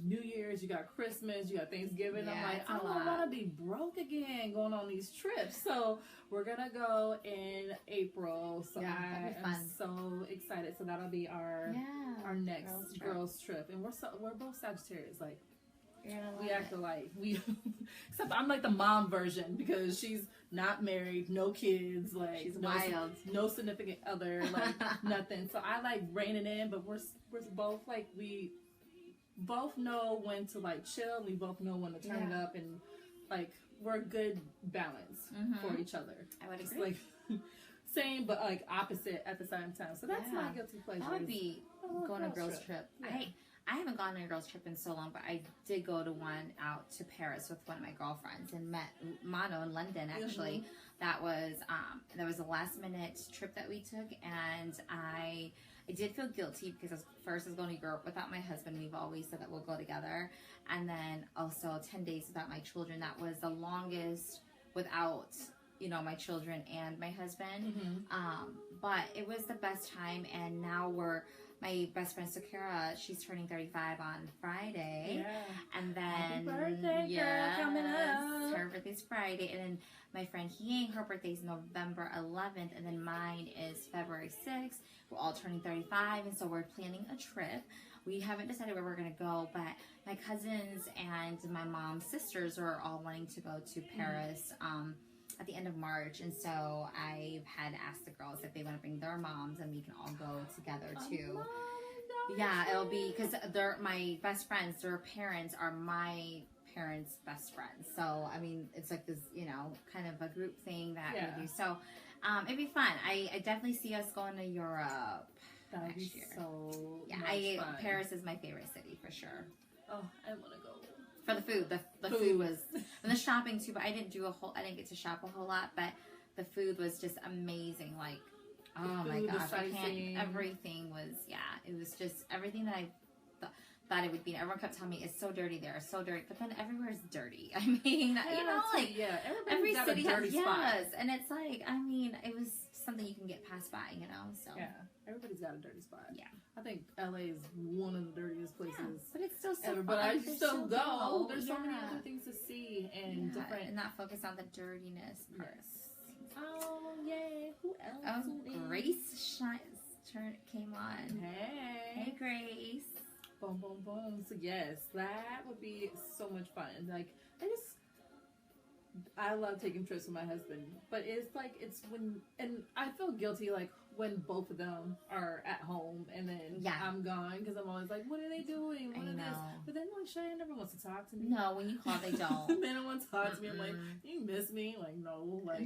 Speaker 2: New Year's, you got Christmas, you got Thanksgiving.
Speaker 1: Yeah,
Speaker 2: I'm like, I don't want to be broke again going on these trips. So we're gonna go in April. So I am so excited. So that'll be our next girls trip. And we're both Sagittarius. Like we act alike. Except I'm like the mom version, because she's not married, no kids, like
Speaker 1: she's wild,
Speaker 2: no significant other, like nothing. So I like rein it in, but we're both like we both know when to like chill. We both know when to turn it up, and like we're a good balance for each other.
Speaker 1: I would
Speaker 2: Just
Speaker 1: agree.
Speaker 2: like same but like opposite at the same time. So that's my guilty pleasure.
Speaker 1: That would be going on a girls trip.
Speaker 2: Yeah.
Speaker 1: I haven't gone on a girls trip in so long, but I did go to one out to Paris with one of my girlfriends and met Mano in London. Actually, that was a last minute trip that we took, and I did feel guilty because I was going to Europe without my husband. We've always said that we'll go together, and then also 10 days without my children. That was the longest without my children and my husband. But it was the best time, and now my best friend Sakura, she's turning 35 on Friday. Yeah. And then
Speaker 2: happy birthday, girl, coming up.
Speaker 1: Her birthday's Friday. And then my friend Hieng, her birthday's November 11th, and then mine is February 6th. We're all turning 35, and so we're planning a trip. We haven't decided where we're gonna go, but my cousins and my mom's sisters are all wanting to go to Paris at the end of March, and so I've had asked the girls if they want to bring their moms, and we can all go together too. Yeah, it'll be because they're my best friends. Their parents are my parents' best friends, so I mean it's like this, kind of a group thing that we do. So it'd be fun. I definitely see us going to Europe.
Speaker 2: That would be
Speaker 1: next year.
Speaker 2: So much fun.
Speaker 1: Paris is my favorite city for sure.
Speaker 2: Oh, I want to go.
Speaker 1: For the food, the food was, and the shopping too. But I didn't get to shop a whole lot. But the food was just amazing. Like, oh my gosh, everything was, it was just everything that I thought it would be. Everyone kept telling me it's so dirty there, it's so dirty. But then everywhere is dirty. I mean, every city has spot. And it's like, I mean, it was something you can get passed by, So
Speaker 2: everybody's got a dirty spot.
Speaker 1: Yeah.
Speaker 2: I think LA is one of the dirtiest places.
Speaker 1: But it's still so fun.
Speaker 2: But I still go. There's so many other things to see and different.
Speaker 1: And not focus on the dirtiness part.
Speaker 2: Yes. Oh, yay. Who else?
Speaker 1: Oh, Grace came on.
Speaker 2: Hey,
Speaker 1: Grace.
Speaker 2: Boom, boom, boom. So, yes, that would be so much fun. Like, I love taking trips with my husband, but it's when, and I feel guilty, like, when both of them are at home and then I'm gone, because I'm always like, what are they doing? What are this? But then, like, Cheyenne never wants to talk to me.
Speaker 1: No, when you call, they don't.
Speaker 2: They don't want to talk to me. I'm like, you miss me? Like, no. Like,
Speaker 1: I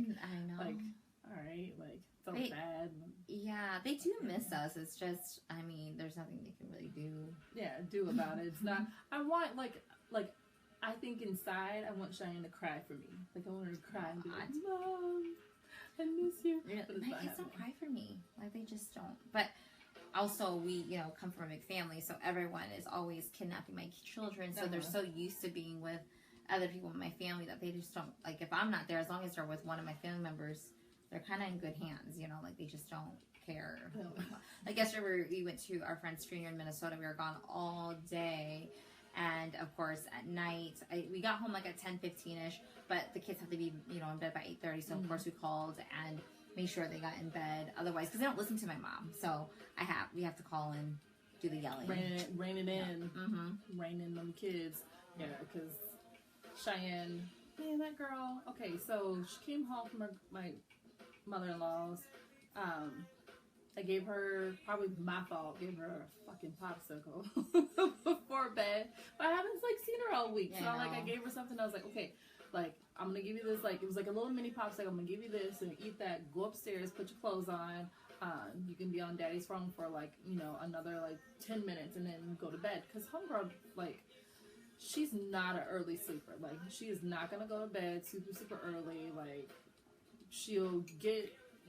Speaker 1: know.
Speaker 2: Like, all right. Like, felt bad.
Speaker 1: Yeah, they do miss us. It's just, I mean, there's nothing they can really
Speaker 2: do about it. It's not, I want, like, I think inside, I want Cheyenne to cry for me. Like, I want her to cry and be like, Mom, I miss you.
Speaker 1: But my kids don't cry for me. Like, they just don't. But also, we, come from a big family, so everyone is always kidnapping my children. So they're so used to being with other people in my family that they just don't, like, if I'm not there, as long as they're with one of my family members, they're kind of in good hands, like, they just don't care. Like, yesterday we went to our friend's junior in Minnesota. We were gone all day. And of course, at night, we got home like at 10:15ish, but the kids have to be, in bed by 8:30. So of course we called and made sure they got in bed. Otherwise, because they don't listen to my mom, so we have to call and do the yelling.
Speaker 2: Rein it in. Rein in them kids. Yeah, because Cheyenne, man, that girl. Okay, so she came home from my mother-in-law's. I gave her, probably my fault, gave her a fucking popsicle before bed. But I haven't, seen her all week. So, I gave her something. I was like, okay, I'm going to give you this, it was like a little mini popsicle. I'm going to give you this and eat that. Go upstairs, put your clothes on. You can be on daddy's phone for, another, 10 minutes and then go to bed. Because homegirl, she's not an early sleeper. Like, she is not gonna go to bed super early. Like, she'll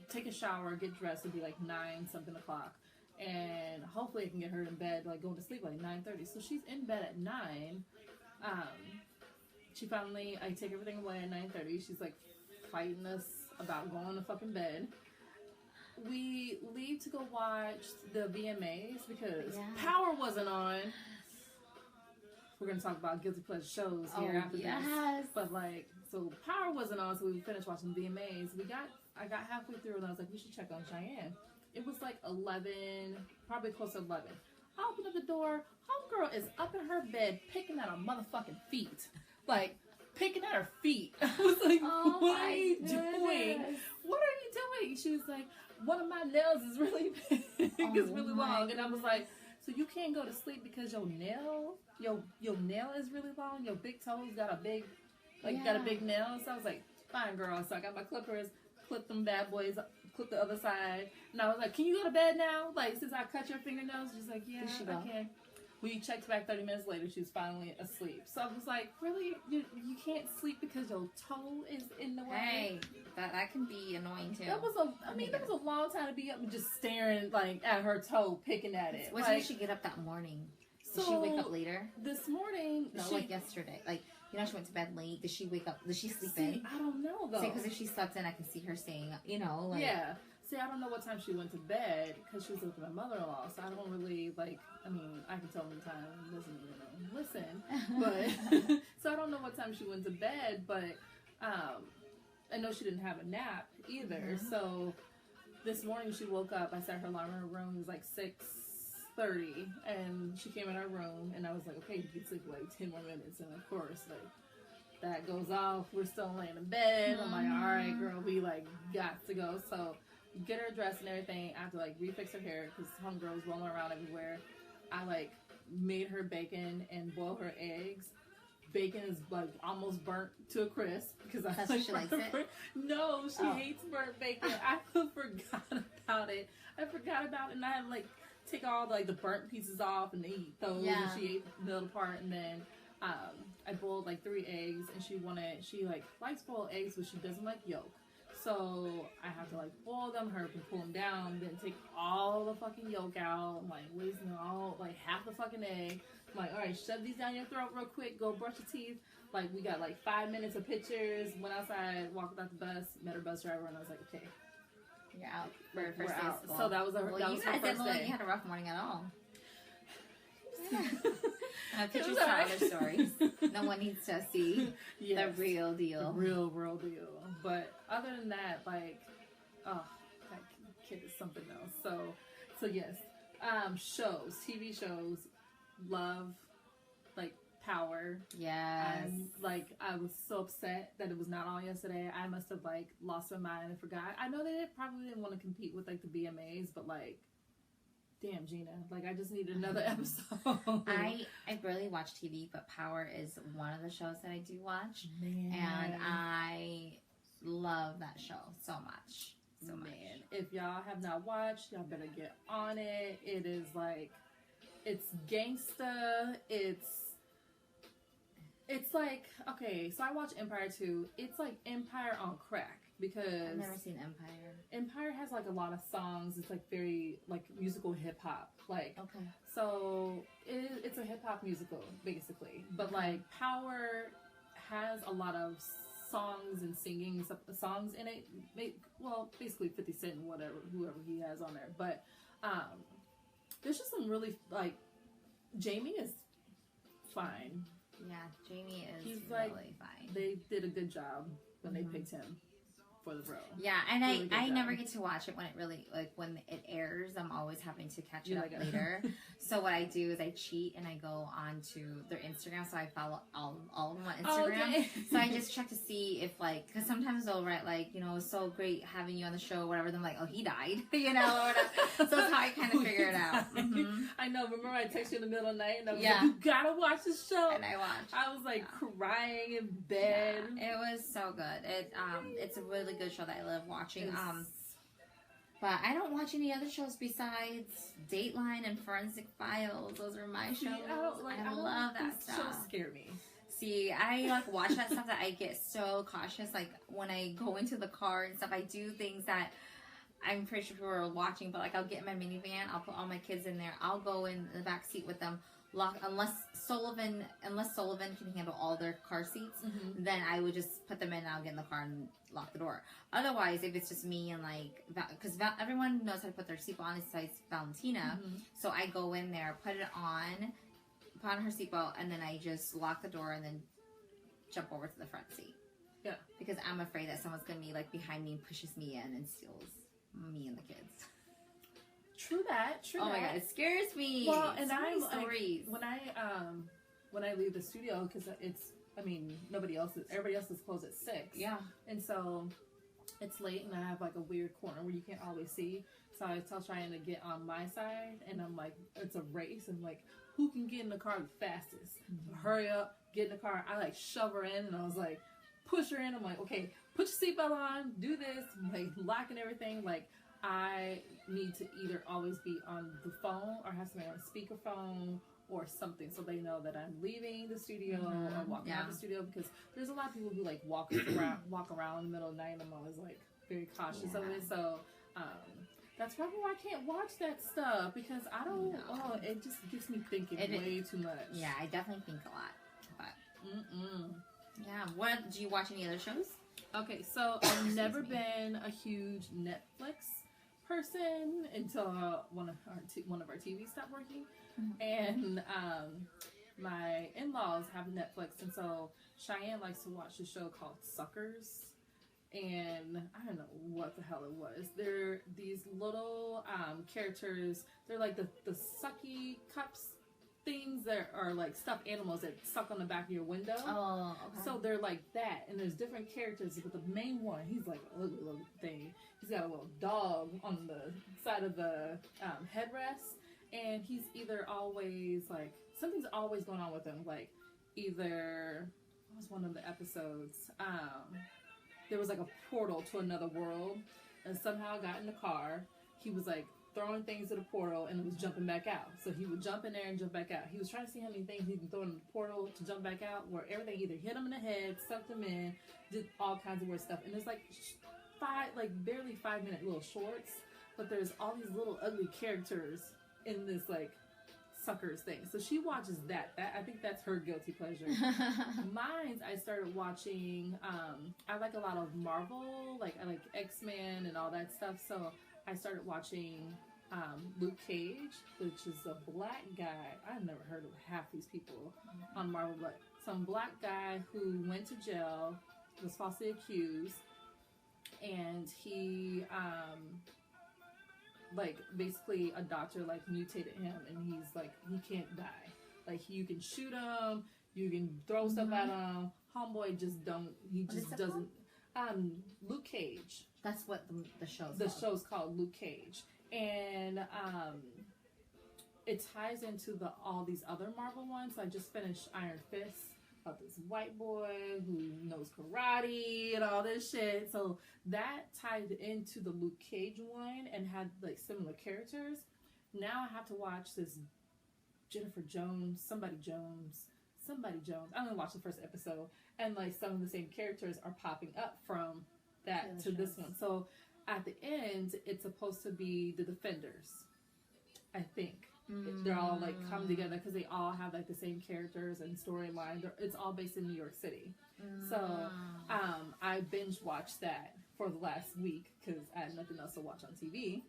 Speaker 2: take a shower, get dressed, it'll be like 9-something o'clock, and hopefully I can get her in bed, like going to sleep like 9:30. So she's in bed at 9. I take everything away at 9:30. She's like fighting us about going to fucking bed. We leave to go watch the VMAs because Power wasn't on. We're gonna talk about guilty pleasure shows here after this. But like, so Power wasn't on, so we finished watching the VMAs. I got halfway through and I was like, we should check on Cheyenne. It was like 11, probably close to 11. I opened up the door. Homegirl is up in her bed picking at her motherfucking feet. Like, picking at her feet. I was like, what are you doing? What are you doing? She was like, one of my nails is really big. It's really long. And I was like, so you can't go to sleep because your nail is really long? Your big toes got a big, got a big nail? So I was like, fine, girl. So I got my clippers, clipped them bad boys, clipped the other side. And I was like, can you go to bed now? Like, since I cut your fingernails? She's like, yeah, okay. We checked back 30 minutes later. She was finally asleep. So I was like, really? You can't sleep because your toe is in the way?
Speaker 1: Hey, that can be annoying too.
Speaker 2: That was a long time to be up and just staring like at her toe, picking at it.
Speaker 1: What time did she get up that morning? Did she wake up later?
Speaker 2: This morning?
Speaker 1: No, like yesterday. Like, you know, she went to bed late. Did she wake up? Did she sleep in?
Speaker 2: I don't know though.
Speaker 1: Because if she slept in, I can see her staying up. You know, like
Speaker 2: See, I don't know what time she went to bed because she was with my mother-in-law, so I don't really, like, I mean, I can tell them the time, listen, but, so I don't know what time she went to bed, but, I know she didn't have a nap either, so this morning she woke up, I set her alarm in her room, it was like 6:30, and she came in her room, and I was like, okay, you can sleep like 10 more minutes, and of course, like, that goes off, we're still laying in bed, I'm like, all right, girl, we, like, got to go, so get her dressed and everything. I have to like refix her hair because homegirl was rolling around everywhere. I like made her bacon and boiled her eggs. Bacon is like almost burnt to a crisp because
Speaker 1: That's what she likes it.
Speaker 2: No, she hates burnt bacon. I forgot about it. And I had to like take all like the burnt pieces off and eat those. And she ate the middle part, and then I boiled like 3 eggs, and she like likes boiled eggs, but she doesn't like yolk. So I have to like boil them, hurry up and pull them down, then take all the fucking yolk out. I'm like wasting all like half the fucking egg. I'm like, all right, shove these down your throat real quick. Go brush your teeth. Like we got like 5 minutes of pictures. Went outside, walked without the bus, met her bus driver, and I was like, okay,
Speaker 1: you're out for her first day of school.
Speaker 2: So that was her.
Speaker 1: Well,
Speaker 2: that
Speaker 1: you
Speaker 2: was
Speaker 1: guys
Speaker 2: her first
Speaker 1: didn't look
Speaker 2: day.
Speaker 1: like you had a rough morning at all. Pictures tell other stories. No one needs to see the real deal.
Speaker 2: The real deal. But other than that, like, oh, that kid is something else. So yes, shows, TV shows, love, like Power.
Speaker 1: Yes.
Speaker 2: Like I was so upset that it was not on yesterday. I must have like lost my mind and forgot. I know they probably didn't want to compete with like the BMAs, but like, damn, Gina, like I just need another episode.
Speaker 1: I barely watch TV, but Power is one of the shows that I do watch.
Speaker 2: Man.
Speaker 1: And I love that show so much.
Speaker 2: Man, if y'all have not watched, y'all better get on it. It is like, it's gangsta. It's like, okay, so I watch Empire too. It's like Empire on crack because
Speaker 1: I've never seen Empire.
Speaker 2: Empire has like a lot of songs. It's like very like musical hip hop. Like,
Speaker 1: okay,
Speaker 2: so it's a hip hop musical basically. But like Power has a lot of songs and singing songs in it. Well, basically 50 Cent and whoever he has on there. But there's just some really like Jamie is fine.
Speaker 1: Yeah, Jamie is
Speaker 2: He's
Speaker 1: really
Speaker 2: like,
Speaker 1: fine.
Speaker 2: They did a good job when they picked him for the role.
Speaker 1: Yeah, and
Speaker 2: really
Speaker 1: I never get to watch it when it really, like, when it airs. I'm always having to catch it up later. So what I do is I cheat and I go on to their Instagram. So I follow all of them on Instagram.
Speaker 2: Okay.
Speaker 1: So I just check to see if, like, because sometimes they'll write, like, you know, it's so great having you on the show or whatever. Then I'm like, oh, he died, you know, or whatever. So that's how I kind of figure it out. Mm-hmm.
Speaker 2: I know. Remember I texted you in the middle of the night and I was like, you gotta watch this show.
Speaker 1: And I watched.
Speaker 2: I was like crying in bed.
Speaker 1: Yeah, it was so good. It's a really good show that I love watching. But I don't watch any other shows besides Dateline and Forensic Files. Those are my shows. I love that stuff.
Speaker 2: Shows scare me.
Speaker 1: See, I like watch that stuff that I get so cautious. Like when I go into the car and stuff, I do things that I'm pretty sure people are watching. But like I'll get in my minivan, I'll put all my kids in there. I'll go in the back seat with them. Unless Sullivan can handle all their car seats, then I would just put them in and I'll get in the car and lock the door. Otherwise, if it's just me and like, because everyone knows how to put their seatbelt on besides Valentina, so I go in there, put on her seatbelt, and then I just lock the door and then jump over to the front seat.
Speaker 2: Yeah. Because
Speaker 1: I'm afraid that someone's going to be like behind me and pushes me in and steals me and the kids.
Speaker 2: True that.
Speaker 1: Oh my god, it scares me.
Speaker 2: Well, and I'm
Speaker 1: stories.
Speaker 2: Like, when I leave the studio, because everybody else is closed at 6.
Speaker 1: Yeah.
Speaker 2: And so it's late, and I have like a weird corner where you can't always see. So I was trying to get on my side, and I'm like, it's a race, and like, who can get in the car the fastest? Hurry up, get in the car. I like shove her in, and I was like, push her in. I'm like, okay, put your seatbelt on, do this, like locking everything. Like, I need to either always be on the phone or have somebody on speakerphone or something, so they know that I'm leaving the studio or walking out of the studio, because there's a lot of people who like walk around in the middle of the night, and I'm always like very cautious of it. So that's probably why I can't watch that stuff, because I don't. Oh, it just gets me thinking way too much.
Speaker 1: Yeah, I definitely think a lot. But yeah, what do you watch? Any other shows?
Speaker 2: Okay, so I've never been a huge Netflix person until one of our TVs stopped working, and my in-laws have Netflix, and so Cheyenne likes to watch a show called Suckers, and I don't know what the hell it was. They're these little characters. They're like the sucky cups things that are like stuffed animals that suck on the back of your window.
Speaker 1: Oh, okay.
Speaker 2: So they're like that, and there's different characters, but the main one, he's like a ugly little thing. He's got a little dog on the side of the headrest, and he's either always like, something's always going on with him. Like, either, what was one of the episodes? There was like a portal to another world, and somehow got in the car. He was like throwing things at the portal, and it was jumping back out. So he would jump in there and jump back out. He was trying to see how many things he can throw in the portal to jump back out, where everything either hit him in the head, sucked him in, did all kinds of weird stuff. And there's like barely 5-minute little shorts, but there's all these little ugly characters in this like Suckers thing. So she watches that. I think that's her guilty pleasure. Mine's, I started watching, I like a lot of Marvel, like I like X-Men and all that stuff. So I started watching Luke Cage, which is a black guy. I've never heard of half these people on Marvel, but some black guy who went to jail, was falsely accused, and he like basically a doctor like mutated him, and he's like, he can't die. Like, you can shoot him, you can throw stuff at him. Homeboy just doesn't. Luke Cage.
Speaker 1: That's what the show's called.
Speaker 2: The show's called Luke Cage, and it ties into all these other Marvel ones. So I just finished Iron Fist, about this white boy who knows karate and all this shit. So that tied into the Luke Cage one and had like similar characters. Now I have to watch this Jennifer Jones, somebody Jones. I only watched the first episode, and like some of the same characters are popping up from that to this one. So at the end, it's supposed to be the Defenders, I think. They're all like come together because they all have like the same characters and storyline. It's all based in New York City. So I binge watched that for the last week because I had nothing else to watch on TV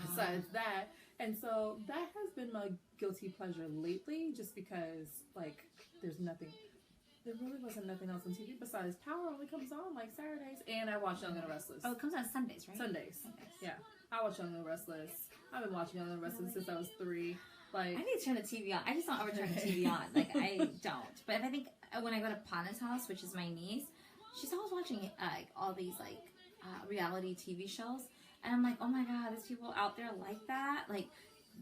Speaker 2: besides that. And so that has been my guilty pleasure lately, just because like there really wasn't nothing else on TV besides Power only comes on like Saturdays, and I watch Young and the Restless.
Speaker 1: Oh, it comes on Sundays, right?
Speaker 2: Sundays. Yeah. I watch Young and the Restless. I've been watching Young and the Restless since I was 3. Like,
Speaker 1: I need to turn the TV on. I just don't ever turn the TV on. Like, I don't. But if I think when I go to Pana's house, which is my niece, she's always watching like all these like reality TV shows, and I'm like, oh my god, there's people out there like that. Like,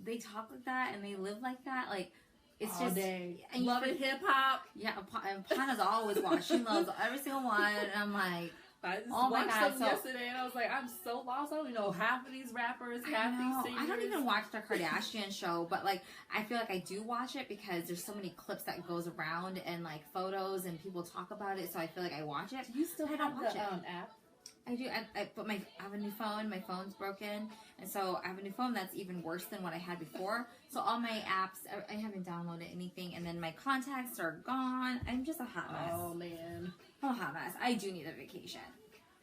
Speaker 1: they talk like that and they live like that. Like, it's
Speaker 2: all
Speaker 1: just
Speaker 2: day.
Speaker 1: Love it, hip hop. Yeah, and Pana's always watching. She loves every single one, and I'm like,
Speaker 2: I just
Speaker 1: Oh my
Speaker 2: watched
Speaker 1: God,
Speaker 2: them yesterday, and I was like, I'm so lost. I don't even know half of these rappers, half these singers.
Speaker 1: I don't even watch the Kardashian show, but like I feel like I do watch it because there's so many clips that goes around and like photos and people talk about it. So I feel like I watch it.
Speaker 2: Do you still have
Speaker 1: watch
Speaker 2: the app?
Speaker 1: I do. But I have a new phone. My phone's broken, and so I have a new phone that's even worse than what I had before. So all my apps, I haven't downloaded anything, and then my contacts are gone. I'm just a hot mess.
Speaker 2: Oh man,
Speaker 1: I'm a hot mess. I do need a vacation.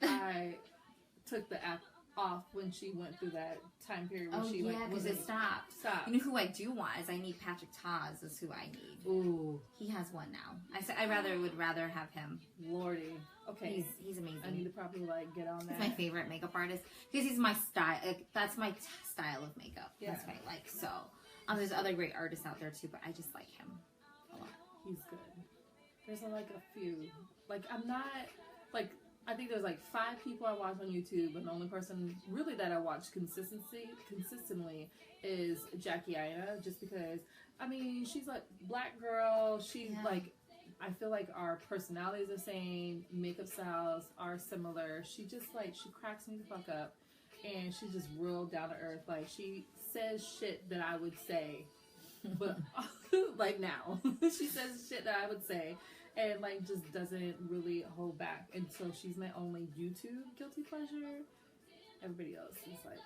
Speaker 2: I took the app off when she went through that time period when she
Speaker 1: because it stopped.
Speaker 2: Stop.
Speaker 1: You know who I do want is I need Patrick Taz is who I need.
Speaker 2: Ooh,
Speaker 1: he has one now. I would rather have him.
Speaker 2: Lordy, okay,
Speaker 1: he's amazing.
Speaker 2: I need to probably like get on that.
Speaker 1: He's my favorite makeup artist because he's my style. That's my style of makeup. Yeah. That's what I like. So there's other great artists out there too, but I just like him a lot.
Speaker 2: He's good. There's like a few. Like I'm not like. I think there's like 5 people I watch on YouTube, and the only person really that I watch consistently is Jackie Aina, just because, I mean, she's like black girl. She's like, I feel like our personalities are the same, makeup styles are similar. She just like, she cracks me the fuck up, and she's just real down to earth. Like she says shit that I would say, but like now, she says shit that I would say. And like just doesn't really hold back, and so she's my only YouTube guilty pleasure. Everybody else is like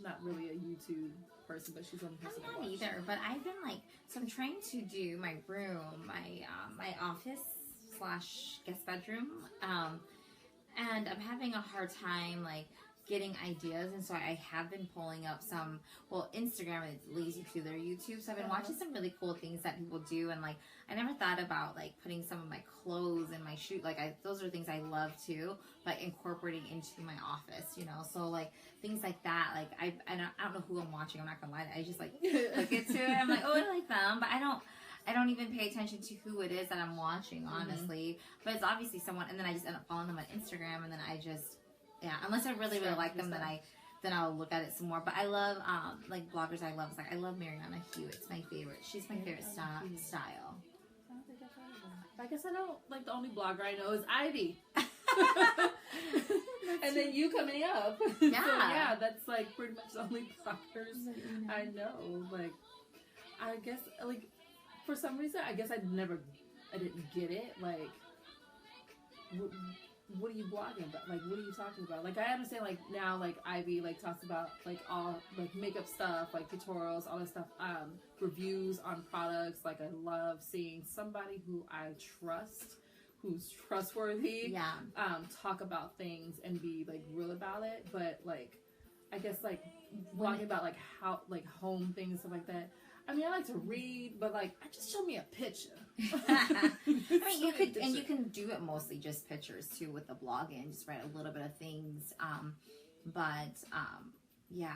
Speaker 2: not really a YouTube person, but she's the only person.
Speaker 1: I'm not either, but I've been like, so I'm trying to do my room, my office / guest bedroom, and I'm having a hard time like getting ideas, and so I have been pulling up some, Instagram leads you to their YouTube, so I've been watching some really cool things that people do, and like I never thought about like putting some of my clothes in my shoot, like those are things I love too, but incorporating into my office, you know, so like things like that, like I don't know who I'm watching, I'm not gonna lie, I just like look into it, I'm like, oh, I like them, but I don't even pay attention to who it is that I'm watching, honestly, but it's obviously someone, and then I just end up following them on Instagram, and then I just, unless I really like them, then I'll look at it some more. But I love like bloggers. I love Mariana Hewitt. It's my favorite. She's my favorite style.
Speaker 2: I guess I know. Like the only blogger I know is Ivy. And then you coming up.
Speaker 1: Yeah.
Speaker 2: So yeah, that's like pretty much the only bloggers I know. Like I guess like for some reason I guess I didn't get it. Like what are you blogging about? Like, what are you talking about? Like, I understand, like, now, like, Ivy, like, talks about, like, all, like, makeup stuff, like, tutorials, all that stuff, reviews on products. Like, I love seeing somebody who I trust, who's trustworthy, talk about things and be, like, real about it. But, like, I guess, like, blogging about, like, how, like, home things, stuff like that. I mean, I like to read, but like, just show me a picture.
Speaker 1: I mean, you can do it mostly just pictures too with the blogging. Just write a little bit of things, yeah.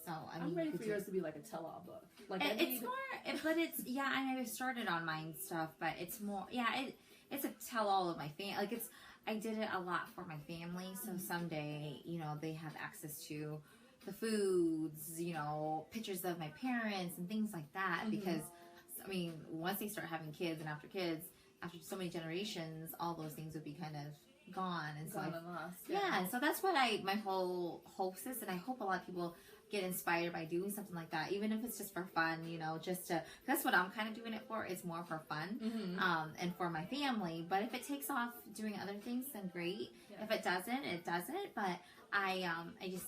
Speaker 1: So I mean,
Speaker 2: I'm ready for yours to be like a tell-all book. Like
Speaker 1: it's I started on mine stuff, but it's more, it's a tell-all of my family. Like I did it a lot for my family, so someday, you know, they have access to the foods, you know, pictures of my parents and things like that, because I mean, once they start having kids and after so many generations, all those things would be kind of gone, and so and so that's what my whole hopes is, and I hope a lot of people get inspired by doing something like that, even if it's just for fun, you know, that's what I'm kind of doing it for. It's more for fun, and for my family. But if it takes off doing other things, then great. If it doesn't, it doesn't. But I just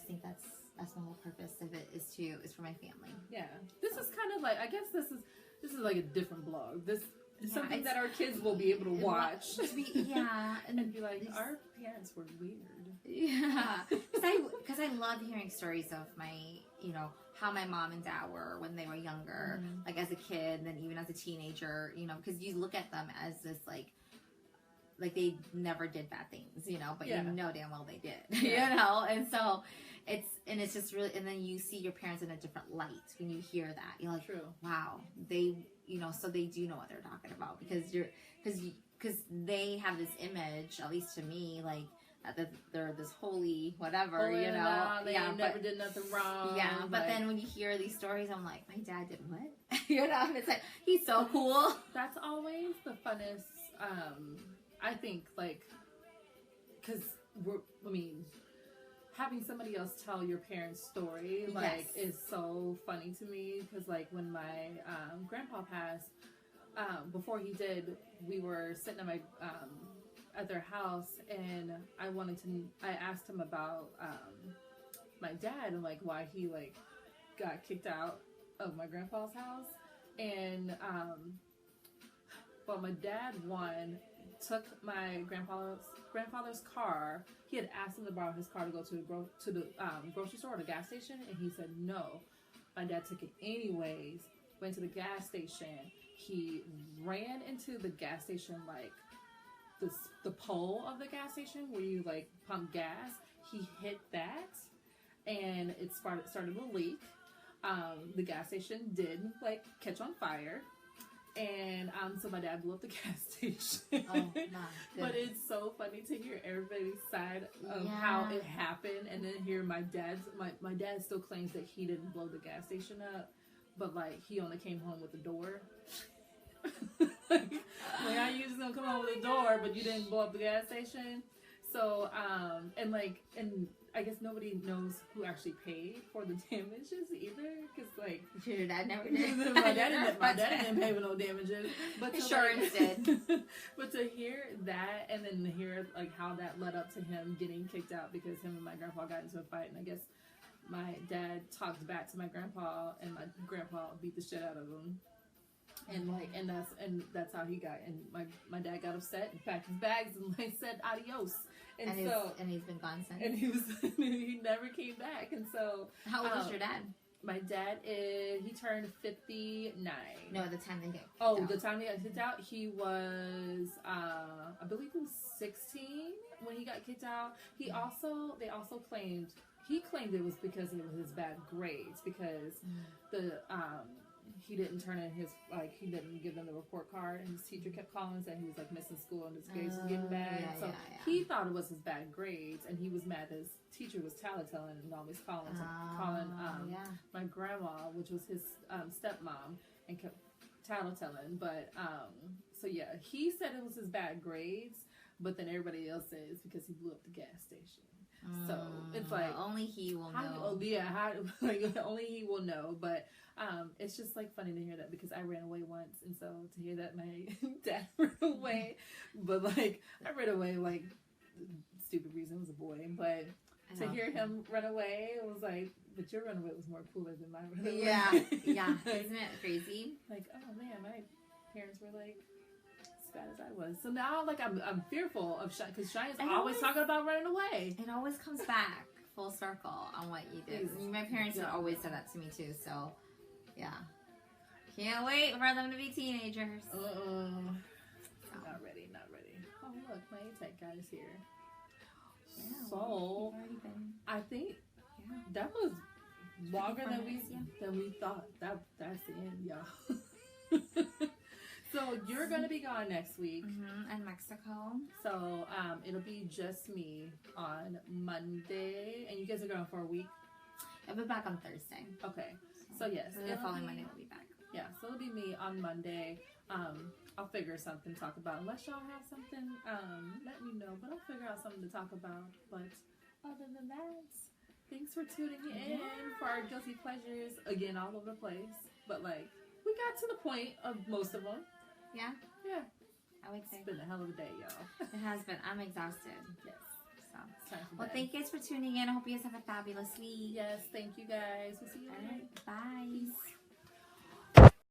Speaker 1: think that's my whole purpose of it is for my family.
Speaker 2: Yeah, this is kind of like, I guess this is like a different blog. This is something that our kids will be able to watch. And be like, our parents were weird. Yeah,
Speaker 1: because I love hearing stories of my, you know, how my mom and dad were when they were younger, like as a kid, and then even as a teenager, you know, because you look at them as this like they never did bad things, you know, but you know damn well they did, you know, and so it's just really, and then you see your parents in a different light when you hear that. You're like, wow, they, you know, so they do know what they're talking about, because they have this image, at least to me, like that they're this holy whatever, you know,
Speaker 2: they never did nothing wrong.
Speaker 1: Yeah, but then when you hear these stories, I'm like, my dad did what? You know, it's like, he's so cool.
Speaker 2: That's always the funnest. I think, like, because having somebody else tell your parents' story, like, is so funny to me. Because, like, when my grandpa passed, before he did, we were sitting at my at their house, and I asked him about my dad and, like, why he, like, got kicked out of my grandpa's house. And well, my dad took my grandfather's car. He had asked him to borrow his car to go to the grocery store or the gas station, and he said no. My dad took it anyways. Went to the gas station. He ran into the gas station, like the pole of the gas station where you, like, pump gas. He hit that, and it started to leak. The gas station did, like, catch on fire. And so my dad blew up the gas station. Oh, my goodness. But it's so funny to hear everybody's side of how it happened, and then hear my dad still claims that he didn't blow the gas station up, but, like, he only came home with the door. Like, I usually don't come home with a door, but you didn't blow up the gas station. So and I guess nobody knows who actually paid for the damages either, because, like,
Speaker 1: your dad never did.
Speaker 2: my dad didn't pay for no damages, but
Speaker 1: insurance did.
Speaker 2: But to hear that, and then to hear, like, how that led up to him getting kicked out because him and my grandpa got into a fight, and I guess my dad talked back to my grandpa, and my grandpa beat the shit out of him. And that's how he got. And my dad got upset and packed his bags and, like, said adios. And
Speaker 1: he's been gone since.
Speaker 2: And he never came back. And so,
Speaker 1: how old was your dad?
Speaker 2: My dad he turned 59.
Speaker 1: No, the time they got kicked
Speaker 2: out. The time he got kicked out, he was I believe he was 16 when he got kicked out. They also claimed it was because it was his bad grades, because he didn't turn in he didn't give them the report card, and his teacher kept calling and saying he was, like, missing school and his grades was getting bad. He thought it was his bad grades, and he was mad that his teacher was tattling and always calling my grandma, which was his stepmom, and kept tattling. But he said it was his bad grades, but then everybody else says because he blew up the gas station. So it's like
Speaker 1: only he will know.
Speaker 2: Only he will know. But it's just, like, funny to hear that, because I ran away once, and so to hear that my dad ran away, but, like, I ran away, like, stupid reason, it was a boy, but to hear him run away, it was like, but your runaway was more cooler than my runaway.
Speaker 1: Yeah, isn't it crazy?
Speaker 2: Like, oh man, my parents were, like, bad as I was. So now, like, I'm fearful of Shine, because Shine's always talking about running away.
Speaker 1: It always comes back full circle on what you did. My parents would always say that to me too. So, yeah, can't wait for them to be teenagers.
Speaker 2: Not ready. Oh, look, my A-Tech guy is here. Yeah, so I think that was longer than we thought. That's the end, y'all. So you're going to be gone next week.
Speaker 1: In Mexico.
Speaker 2: So it'll be just me on Monday. And you guys are going for a week?
Speaker 1: I'll be back on Thursday.
Speaker 2: Okay. So yes.
Speaker 1: The following Monday we'll be back.
Speaker 2: Yeah, so it'll be me on Monday. I'll figure something to talk about. Unless y'all have something, let me know. But I'll figure out something to talk about. But other than that, thanks for tuning in for our guilty pleasures. Again, all over the place. But, like, we got to the point of most of them.
Speaker 1: Yeah?
Speaker 2: Yeah.
Speaker 1: I would say.
Speaker 2: It's been a hell of a day, y'all.
Speaker 1: It has been. I'm exhausted.
Speaker 2: Yes.
Speaker 1: So. Well, thank you guys for tuning in. I hope you guys have a fabulous week.
Speaker 2: Yes, thank you guys. We'll see you later.
Speaker 1: Bye.
Speaker 2: Peace.